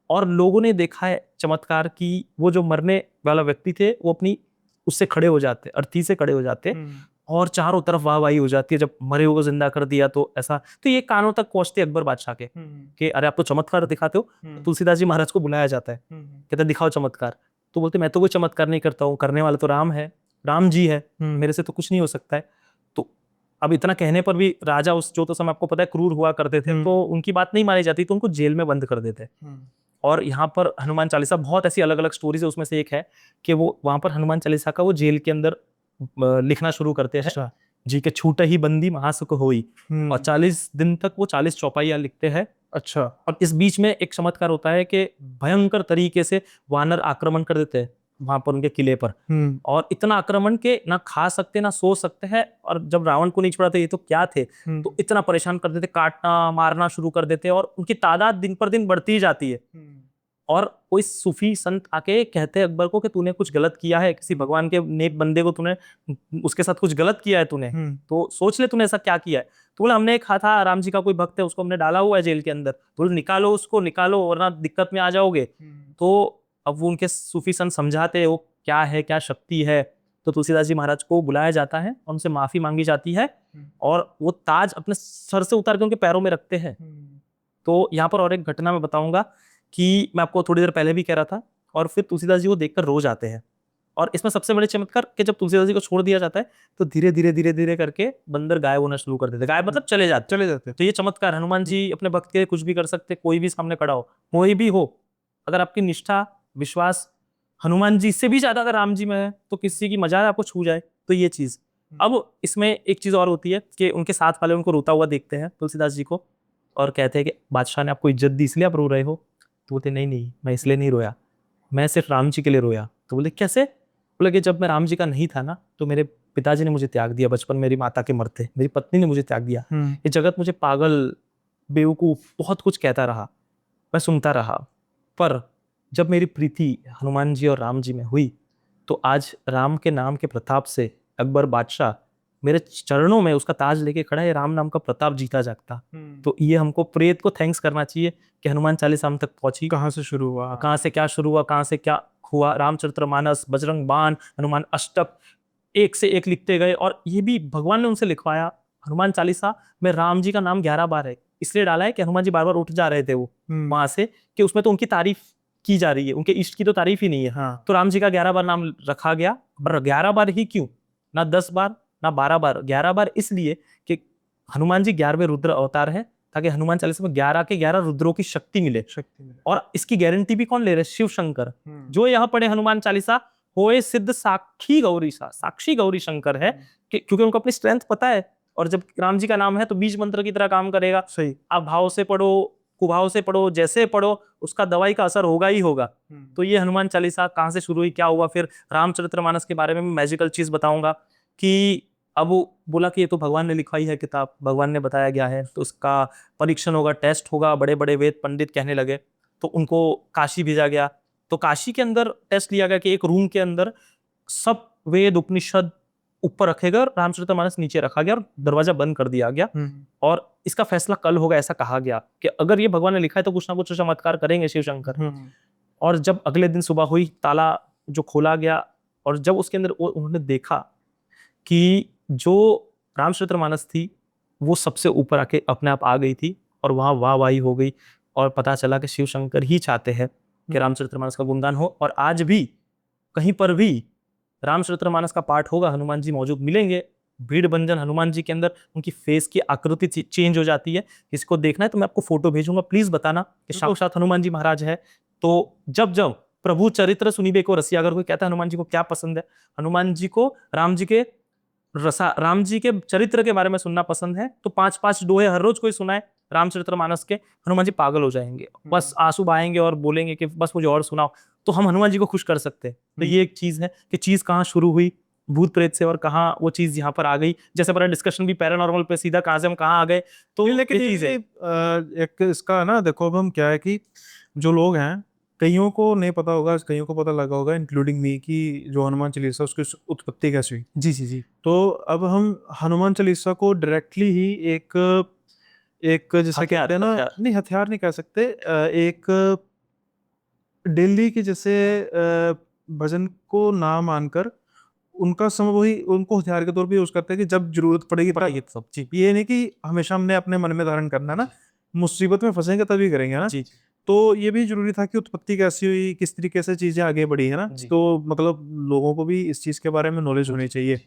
और लोगों ने देखा है चमत्कार की, वो जो मरने वाला व्यक्ति थे वो अपनी उससे खड़े हो जाते, अर्थी से खड़े हो जाते और चारों तरफ वाहवाही हो जाती है जब मरे हुए को जिंदा कर दिया। तो ऐसा तो ये कानों तक पहुंचते अकबर बादशाह के कि अरे आप तो चमत्कार दिखाते हो। तुलसीदास जी महाराज को बुलाया जाता है, कहते दिखाओ चमत्कार। तो बोलते मैं तो कोई चमत्कार नहीं करता हूँ, करने वाला तो राम है, राम जी है, मेरे से तो कुछ नहीं हो सकता है। तो अब इतना कहने पर भी राजा उस जो तो समय आपको पता है क्रूर हुआ करते थे, तो उनकी बात नहीं मानी जाती, तो उनको जेल में बंद कर देते। और यहाँ पर हनुमान चालीसा, बहुत ऐसी अलग अलग स्टोरीज है, उसमें से एक है कि वो वहां पर हनुमान चालीसा का वो जेल के अंदर लिखना शुरू करते हैं। जी के छूट ही बंदी महासुख होई। और 40 दिन तक वो 40 चौपाइयां लिखते हैं। अच्छा। और इस बीच में एक चमत्कार होता है कि भयंकर तरीके से वानर आक्रमण कर देते हैं वहां पर उनके किले पर। और इतना आक्रमण के ना खा सकते ना सो सकते हैं। और जब रावण को नहीं छोड़ा था ये तो क्या थे, तो इतना परेशान कर देते, काटना मारना शुरू कर देते, और उनकी तादाद दिन पर दिन बढ़ती ही जाती है। और कोई सूफी संत आके कहते हैं अकबर को कि तूने कुछ गलत किया है, किसी भगवान के नेक बंदे को तूने, उसके साथ कुछ गलत किया है तूने, तो सोच ले तूने ऐसा क्या किया है। तो बोला हमने एक था राम जी का कोई भक्त है, उसको हमने डाला हुआ है जेल के अंदर, तो बोले निकालो उसको, निकालो वरना दिक्कत में आ जाओगे। तो अब वो उनके सूफी संत समझाते हैं वो क्या है, क्या शक्ति है। तो तुलसीदास जी महाराज को बुलाया जाता है और उनसे माफी मांगी जाती है, और वो ताज अपने सर से उतार के उनके पैरों में रखते हैं। तो यहाँ पर और एक घटना मैं बताऊंगा कि मैं आपको थोड़ी देर पहले भी कह रहा था, और फिर तुलसीदास जी को देखकर रो जाते हैं। और इसमें सबसे बड़े चमत्कार कि जब तुलसीदास जी को छोड़ दिया जाता है तो धीरे धीरे धीरे धीरे करके बंदर गायब होना शुरू कर देते, गायब मतलब चले जाते। तो ये चमत्कार, हनुमान जी अपने भक्त के कुछ भी कर सकते, कोई भी सामने खड़ा हो, कोई भी हो, अगर आपकी निष्ठा विश्वास हनुमान जी से भी ज्यादा अगर राम जी में है तो किसी की मजाल आपको छू जाए, तो ये चीज। अब इसमें एक चीज और होती है कि उनके साथ वाले उनको रोता हुआ देखते हैं तुलसीदास जी को, और कहते हैं कि बादशाह ने आपको इज्जत दी इसलिए आप रो रहे हो। तो बोलते नहीं नहीं, मैं इसलिए नहीं रोया, मैं सिर्फ राम जी के लिए रोया। तो बोले कैसे? बोले कि जब मैं राम जी का नहीं था ना, तो मेरे पिताजी ने मुझे त्याग दिया, बचपन मेरी माता के मरते मेरी पत्नी ने मुझे त्याग दिया। ये जगत मुझे पागल, बेवकूफ, बहुत कुछ कहता रहा, मैं सुनता रहा। पर जब मेरी प्रीति हनुमान जी और राम जी में हुई, तो आज राम के नाम के प्रताप से अकबर बादशाह मेरे चरणों में उसका ताज लेके खड़ा है, राम नाम का प्रताप जीता जागता। तो ये हमको प्रेत को थैंक्स करना चाहिए कि हनुमान चालीसा हम तक पहुंची। कहाँ से शुरू हुआ, कहाँ से क्या शुरू हुआ, कहाँ से क्या हुआ। रामचरितमानस, बजरंग बाण, हनुमान अष्टक, एक से एक लिखते गए। और ये भी भगवान ने उनसे लिखवाया। हनुमान चालीसा में राम जी का नाम 11 बार है, इसलिए डाला है कि हनुमान जी बार बार उठ जा रहे थे वो वहां से, कि उसमें तो उनकी तारीफ की जा रही है, उनके इष्ट की तो तारीफ ही नहीं है। हाँ। तो राम जी का 11 बार नाम रखा गया। पर 11 बार ही क्यों, ना 10 बार ना 12 बार, 11 बार इसलिए कि हनुमान जी 11वें रुद्र अवतार है, ताकि हनुमान चालीसा में 11 के 11 रुद्रों की शक्ति मिले। और इसकी गारंटी भी कौन ले रहे? शिव शंकर। जो यहाँ पढ़े हनुमान चालीसा होए सिद्ध साक्षी गौरी सा, साक्षी गौरी शंकर है, क्योंकि उनको अपनी स्ट्रेंथ पता है। और जब राम जी का नाम है तो बीज मंत्र की तरह काम करेगा। सही। आप भाव से पढ़ो, कुभाव से पढ़ो, जैसे पढ़ो, उसका दवाई का असर होगा ही होगा। तो ये हनुमान चालीसा कहाँ से शुरू हुई, क्या हुआ। फिर रामचरितमानस के बारे में मैं मैजिकल चीज बताऊंगा कि अब वो बोला कि ये तो भगवान ने लिखवाई है किताब, भगवान ने बताया गया है, तो उसका परीक्षण होगा, टेस्ट होगा। बड़े बड़े वेद पंडित कहने लगे, तो उनको काशी भेजा गया। तो काशी के अंदर टेस्ट लिया गया कि एक रूम के अंदर सब वेद उपनिषद ऊपर रखे गए और रामचरितमानस नीचे रखा गया और दरवाजा बंद कर दिया गया। और इसका फैसला कल होगा, ऐसा कहा गया कि अगर ये भगवान ने लिखा है तो कुछ ना कुछ चमत्कार करेंगे शिव शंकर। और जब अगले दिन सुबह हुई, ताला जो खोला गया, और जब उसके अंदर उन्होंने देखा कि जो रामचरितमानस थी वो सबसे ऊपर आके अपने आप आ गई थी, और वहां वाहवाही हो गई। और पता चला कि शिव शंकर ही चाहते हैं कि रामचरितमानस का गुणगान हो। और आज भी कहीं पर भी रामचरितमानस का पाठ होगा, हनुमान जी मौजूद मिलेंगे। भीड़ बंजन हनुमान जी के अंदर उनकी फेस की आकृति चेंज हो जाती है। इसको देखना है तो मैं आपको फोटो भेजूंगा, प्लीज बताना कि साक्षात हनुमान जी महाराज है। तो जब जब प्रभु चरित्र सुनिबे को रसिया, अगर कोई कहता है हनुमान जी को क्या पसंद है, हनुमान जी को राम जी के चरित्र के बारे में सुनना पसंद है, तो 5-5 दोहे हर रोज कोई सुनाए रामचरितमानस के, हनुमान जी पागल हो जाएंगे, बस आंसू बहाएंगे और बोलेंगे कि बस मुझे और सुनाओ। तो हम हनुमान जी को खुश कर सकते हैं। तो ये एक चीज है कि चीज कहाँ शुरू हुई भूत प्रेत से, और कहाँ वो चीज यहाँ पर आ गई। जैसे हमारा डिस्कशन भी पैरानॉर्मल पे सीधा कहाँ से हम कहाँ आ गए। तो लेकिन ये चीज है। एक इसका ना देखो, अब हम क्या है कि जो लोग हैं, कईयों को नहीं पता होगा, कईयों को पता लगा होगा इंक्लूडिंग मी, कि जो हनुमान चालीसा उसकी उत्पत्ति कैसे हुई। जी जी जी। तो अब हम हनुमान चालीसा को डायरेक्टली ही एक एक जैसे कहते हैं ना, नहीं हथियार नहीं कह सकते, एक दिल्ली की जैसे भजन को ना मानकर उनका समय वही उनको हथियार के तौर पे यूज करते हैं कि जब जरूरत पड़ेगी तब। सब जी। ये नहीं कि हमेशा हमने अपने मन में धारण करना ना, मुसीबत में फंसेंगे तभी करेंगे ना जी। तो ये भी जरूरी था कि उत्पत्ति कैसी हुई, किस तरीके से चीजें आगे बढ़ी है ना। तो मतलब लोगों को भी इस चीज के बारे में नॉलेज होनी चाहिए।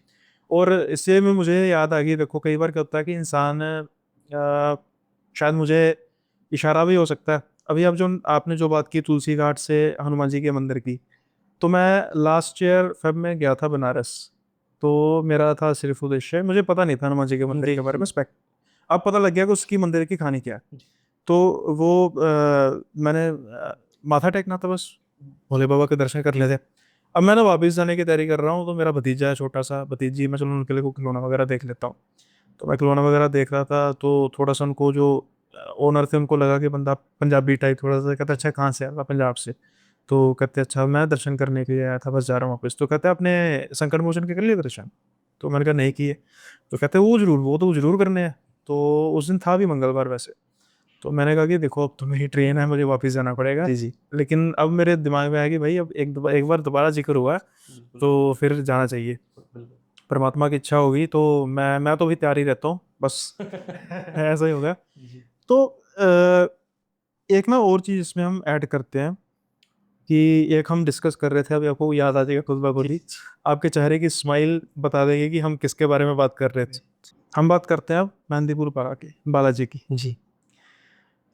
और इससे में मुझे याद आ गई, देखो कई बार क्या होता है कि इंसान शायद मुझे इशारा भी हो सकता है, अभी अब जो आपने जो बात की तुलसी घाट से हनुमान जी के मंदिर की, तो मैं लास्ट ईयर फेब में गया था बनारस। तो मेरा था सिर्फ उद्देश्य, मुझे पता नहीं था हनुमान जी के मंदिर के बारे में स्पेक्ट, अब पता लग गया कि उसकी मंदिर की कहानी क्या है। तो वो मैंने माथा टेकना था बस, भोले बाबा के दर्शन कर लेते। अब मैं ना वापस जाने की तैयारी कर रहा हूँ, तो मेरा भतीजा है छोटा सा भतीजी, मैं चलो उनके लिए कोई खिलौना वगैरह देख लेता हूँ। तो मैं खिलौना वगैरह देख रहा था, तो थोड़ा सा उनको जो ओनर थे उनको लगा कि बंदा पंजाबी टाइप थोड़ा सा, कहते अच्छा कहाँ से आया, पंजाब से। तो कहते अच्छा मैं दर्शन करने के लिए आया था, बस जा रहा हूँ वापस। तो कहते अपने संकट मोचन के कर लिए दर्शन? तो मैंने कहा नहीं किए। तो कहते वो तो जरूर करने हैं। तो उस दिन था भी मंगलवार वैसे। तो मैंने कहा कि देखो अब तो मेरी ट्रेन है, मुझे वापस जाना पड़ेगा। जी जी। लेकिन अब मेरे दिमाग में आया कि भाई अब एक बार दोबारा जिक्र हुआ तो फिर जाना चाहिए, परमात्मा की इच्छा होगी तो मैं तो भी तैयार ही रहता हूँ बस। ऐसा ही होगा। तो एक ना और चीज़ इसमें हम ऐड करते हैं कि एक हम डिस्कस कर रहे थे, अभी आपको याद आ जाएगा खुद ब खुद ही, आपके चेहरे की स्माइल बता देगी कि हम किसके बारे में बात कर रहे थे। हम बात करते हैं अब मेहंदीपुर पारा की, बालाजी की। जी।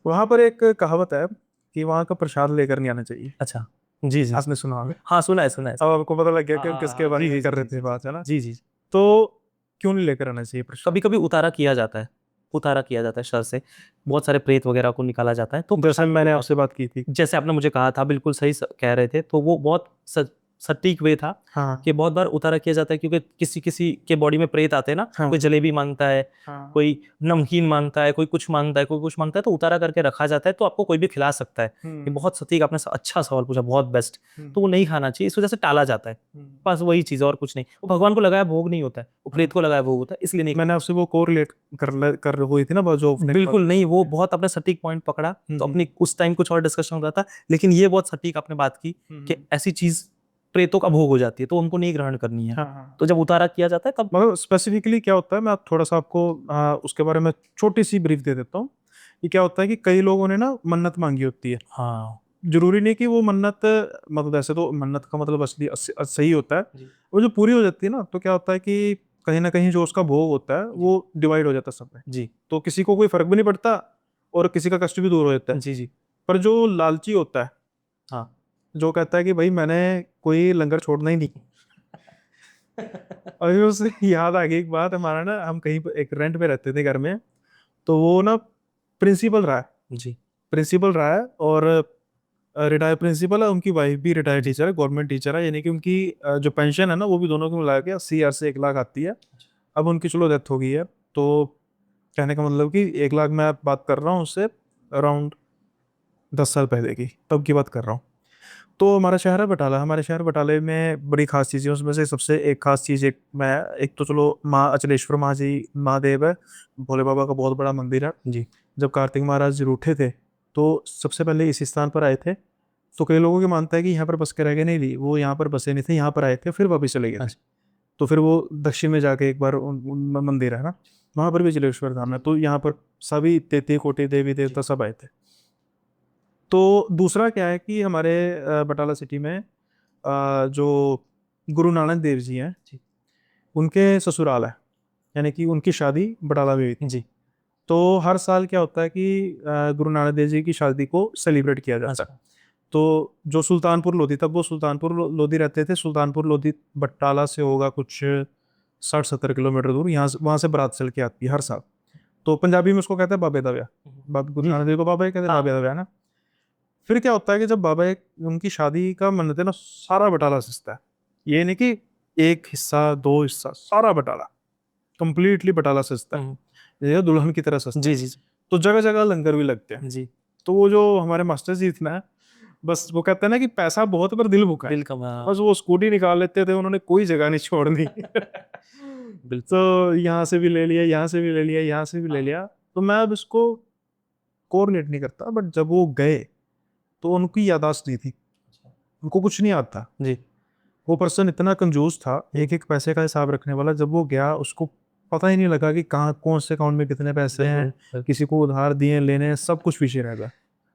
वहाँ पर एक कहावत है कि वहाँ का प्रसाद लेकर नहीं आना चाहिए। अच्छा। जी जी। आपने सुना होगा। हाँ सुना है सुना है। अब आपको पता लग गया कि हम हाँ किसके हाँ बारे जी में जी कर रहे जी थे जी बात, है ना। जी जी। तो क्यों नहीं लेकर आना चाहिए प्रसाद? कभी कभी उतारा किया जाता है, उतारा किया जाता है शर से, बहुत सारे प्रेत वगैरह को निकाला जाता है। तो जैसे मैंने आपसे बात की थी। जैसे आपने मुझे कहा था, बिल्कुल सही कह रहे थे, तो वो बहुत सटीक वे था हाँ कि बहुत बार उतारा किया जाता है क्योंकि किसी किसी के बॉडी में प्रेत आते हैं ना, हाँ कोई जलेबी मांगता है, हाँ कोई नमकीन मांगता है, कोई कुछ मांगता है, कोई कुछ मांगता है, तो उतारा करके रखा जाता है, तो आपको कोई भी खिला सकता है। ये बहुत सटीक, आपने अच्छा सवाल पूछा, बहुत बेस्ट। तो वो नहीं खाना चाहिए, इस वजह से टाला जाता है। बस वही चीज और कुछ नहीं, वो भगवान को लगाया भोग नहीं होता है, वो प्रेत को लगाया भोग होता है, इसलिए नहीं। मैंने आपसे वो कोरिलेट कर हुई थी ना बात, जो आपने बिल्कुल नहीं, वो बहुत आपने सटीक पॉइंट पकड़ा। तो अपनी उस टाइम कुछ और डिस्कशन हो रहा था, लेकिन ये बहुत सटीक आपने बात की कि ऐसी चीज प्रेतों का भोग हो जाती है, तो उनको नहीं ग्रहण करनी है। हाँ हाँ। तो जब उतारा किया जाता है तब मतलब स्पेसिफिकली क्या होता है, मैं थोड़ा सा आपको उसके बारे में छोटी सी ब्रीफ दे देता हूँ। कि क्या होता है कि कई लोगों ने ना मन्नत मांगी होती है। हाँ जरूरी नहीं कि वो मन्नत, मतलब ऐसे तो मन्नत का मतलब असली सही होता है। जी। वो जो पूरी हो जाती है ना, तो क्या होता है कि कहीं ना कहीं जो उसका भोग होता है वो डिवाइड हो जाता है सब में। जी तो किसी को कोई फर्क भी नहीं पड़ता और किसी का कष्ट भी दूर हो जाता है। जी जी। पर जो लालची होता है, हाँ जो कहता है कि भाई मैंने कोई लंगर छोड़ना ही नहीं। अभी उसे याद आ गई एक बात, हमारा ना हम कहीं पर एक रेंट पे रहते थे घर में। तो वो ना प्रिंसिपल रहा है, जी। प्रिंसिपल रहा है और रिटायर्ड प्रिंसिपल है, उनकी वाइफ भी रिटायर्ड टीचर है, गवर्नमेंट टीचर है। यानी कि उनकी जो पेंशन है ना वो भी दोनों को मिला के 80,000 से 1 लाख आती है। अब उनकी चलो डेथ हो गई है। तो कहने का मतलब कि 1 लाख मैं बात कर रहा हूँ उससे अराउंड 10 साल पहले की, तब की बात कर रहा हूँ। तो हमारा शहर है बटाला, हमारे शहर बटाले में बड़ी खास चीज़ें, उसमें से सबसे एक खास चीज़ एक तो चलो माँ अचलेश्वर माँ जी महादेव है, भोले बाबा का बहुत बड़ा मंदिर है। जी। जब कार्तिक महाराज जी रूठे थे तो सबसे पहले इस स्थान पर आए थे। तो कई लोगों की मानता है कि यहाँ पर बस के रह गए, नहीं ली वो यहाँ पर बसे नहीं थे, यहाँ पर आए थे फिर वापिस चले गए थे। अच्छा। तो फिर वो दक्षिण में जाके एक बार उन मंदिर है ना, वहाँ पर भी जलेश्वर धाम है। तो यहाँ पर सभी 33 कोटि देवी देवता सब आए थे। तो दूसरा क्या है कि हमारे बटाला सिटी में जो गुरु नानक देव जी हैं, जी। उनके ससुराल है, यानी कि उनकी शादी बटाला में हुई थी। जी। तो हर साल क्या होता है कि गुरु नानक देव जी की शादी को सेलिब्रेट किया जाता है। अच्छा। तो जो सुल्तानपुर लोधी, तब वो सुल्तानपुर लोधी रहते थे, सुल्तानपुर लोधी बटाला से होगा कुछ 60-70 किलोमीटर दूर। यहाँ से वहाँ से बारात चल के आती है हर साल। तो पंजाबी में उसको कहते हैं बाबे दा ब्याह। बाबा गुरु नानक देव को बाबा ही कहते हैं, हाँ। बाबे दा ब्याह ना। फिर क्या होता है कि जब उनकी शादी का मन्नत है ना, सारा बटाला सजता है। ये नहीं कि एक हिस्सा दो हिस्सा, सारा बटाला कंप्लीटली बटाला सजता है, ये दुल्हन की तरह सजता जी है। जी जी तो जगह जगह लंगर भी लगते हैं। जी। तो वो जो हमारे मास्टर जी थे ना, बस वो कहते हैं ना कि पैसा बहुत पर दिल भूखा है। दिल का बस वो स्कूटी निकाल लेते थे, उन्होंने कोई जगह नहीं छोड़नी। बिल्कुल। तो यहाँ से भी ले लिया, यहाँ से भी ले लिया, यहाँ से भी ले लिया। तो मैं अब इसको कोऑर्डिनेट नहीं करता, बट जब वो गए तो उनकी यादाश्त नहीं थी, उनको कुछ नहीं आता। जी। वो पर्सन इतना कंजूस था, एक एक पैसे का हिसाब रखने वाला। जब वो गया उसको पता ही नहीं लगा कि कहाँ कौन से अकाउंट में कितने पैसे हैं, किसी को उधार दिए लेने, सब कुछ पीछे रह गया।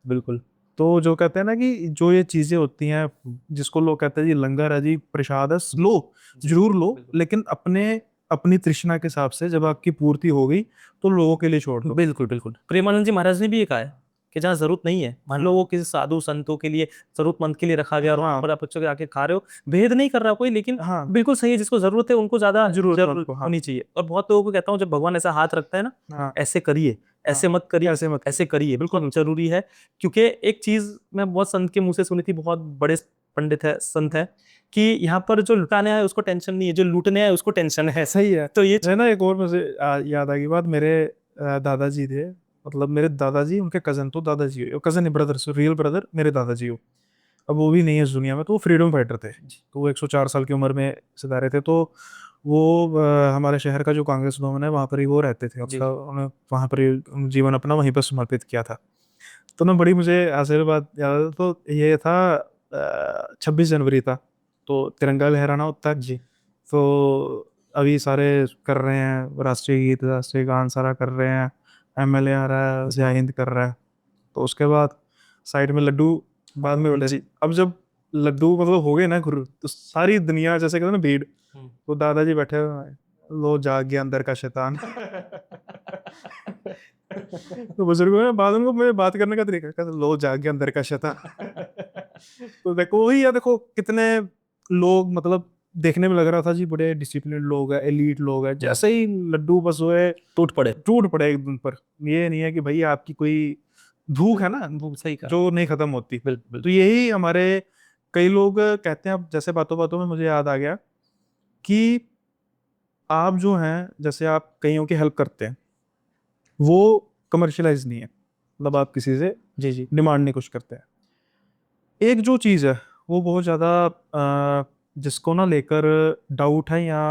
बिल्कुल। तो जो कहते हैं ना कि जो ये चीजें होती हैं, जिसको लोग कहते हैं जी लंगर है जी प्रसाद है, लो जरूर लो, लेकिन अपने अपनी तृष्णा के हिसाब से, जब आपकी पूर्ति हो गई तो लोगों के लिए छोड़ दो। बिल्कुल बिल्कुल, प्रेमानंद जी महाराज ने भी ये कहा है कि जहाँ जरूरत नहीं है, मान लो वो किसी साधु संतों के लिए, जरूरतमंद के लिए रखा गया और वहाँ पर आप बच्चों के आके खा रहे हो, भेद नहीं कर रहा कोई, लेकिन हाँ बिल्कुल सही है, जिसको जरूरत है उनको ज्यादा जरूरतमंद जरूरत को, हाँ होनी चाहिए। और बहुत लोगों को कहता हूँ, जब भगवान ऐसा हाथ रखता है ना, हाँ ऐसे करिए, ऐसे हाँ, मत करिए, ऐसे मत ऐसे करिए, बिल्कुल जरूरी है। क्योंकि एक चीज मैं बहुत संत के मुंह से सुनी थी, बहुत बड़े पंडित है, संत है, कि यहाँ पर जो लुटाने आया उसको टेंशन नहीं है, जो लूटने आया उसको टेंशन है। सही है। तो ये है ना, एक और मुझे याद आ गई बात। मेरे दादाजी थे, मतलब मेरे दादाजी उनके कजन, तो दादाजी हो कजन ब्रदर, रियल ब्रदर मेरे दादाजी हो। अब वो भी नहीं है इस दुनिया में, तो वो फ्रीडम फाइटर थे। तो वो 104 साल की उम्र में सितारे थे। तो वो हमारे शहर का जो कांग्रेस भवन है वहाँ पर ही वो रहते थे, जी। उसका उन्होंने वहाँ पर ही जीवन अपना वहीं पर समर्पित किया था। तो ना बड़ी मुझे आश्चर्य बात याद है, तो ये था 26 जनवरी था, तो तिरंगा लहराना होता है जी। तो अभी सारे कर रहे हैं, राष्ट्रीय गीत राष्ट्रीय गान सारा कर रहे हैं, एमएलए आ रहा है, जय हिंद कर रहा है। तो उसके बाद साइड में लड्डू बाद में बोले। जी। अब जब लड्डू मतलब हो गए ना गुरु, तो सारी दुनिया जैसे कहते हैं ना भीड़, तो दादाजी बैठे हुए हैं, लो जाग गया अंदर का शैतान। तो बुजुर्गों ने बाद उनको मेरे बात करने का तरीका कहते, लो जाग गया अंदर का शैतान। तो देखो वही है, देखो कितने लोग, मतलब देखने में लग रहा था जी बड़े डिसिप्लिन लोग हैं, एलीट लोग हैं, जैसे ही लड्डू बस हुए टूट पड़े एक दिन पर। ये नहीं है कि भाई आपकी कोई भूख है ना, भूख सही कहा। जो नहीं खत्म होती। बिल्कुल। तो यही हमारे कई लोग कहते हैं। अब जैसे बातों बातों में मुझे याद आ गया कि आप जो हैं, जैसे आप कईयों की हेल्प करते हैं, वो कमर्शलाइज नहीं है, मतलब आप किसी से जी जी। डिमांड नहीं कुछ करते हैं। एक जो चीज़ है वो बहुत ज़्यादा जिसको ना लेकर डाउट है या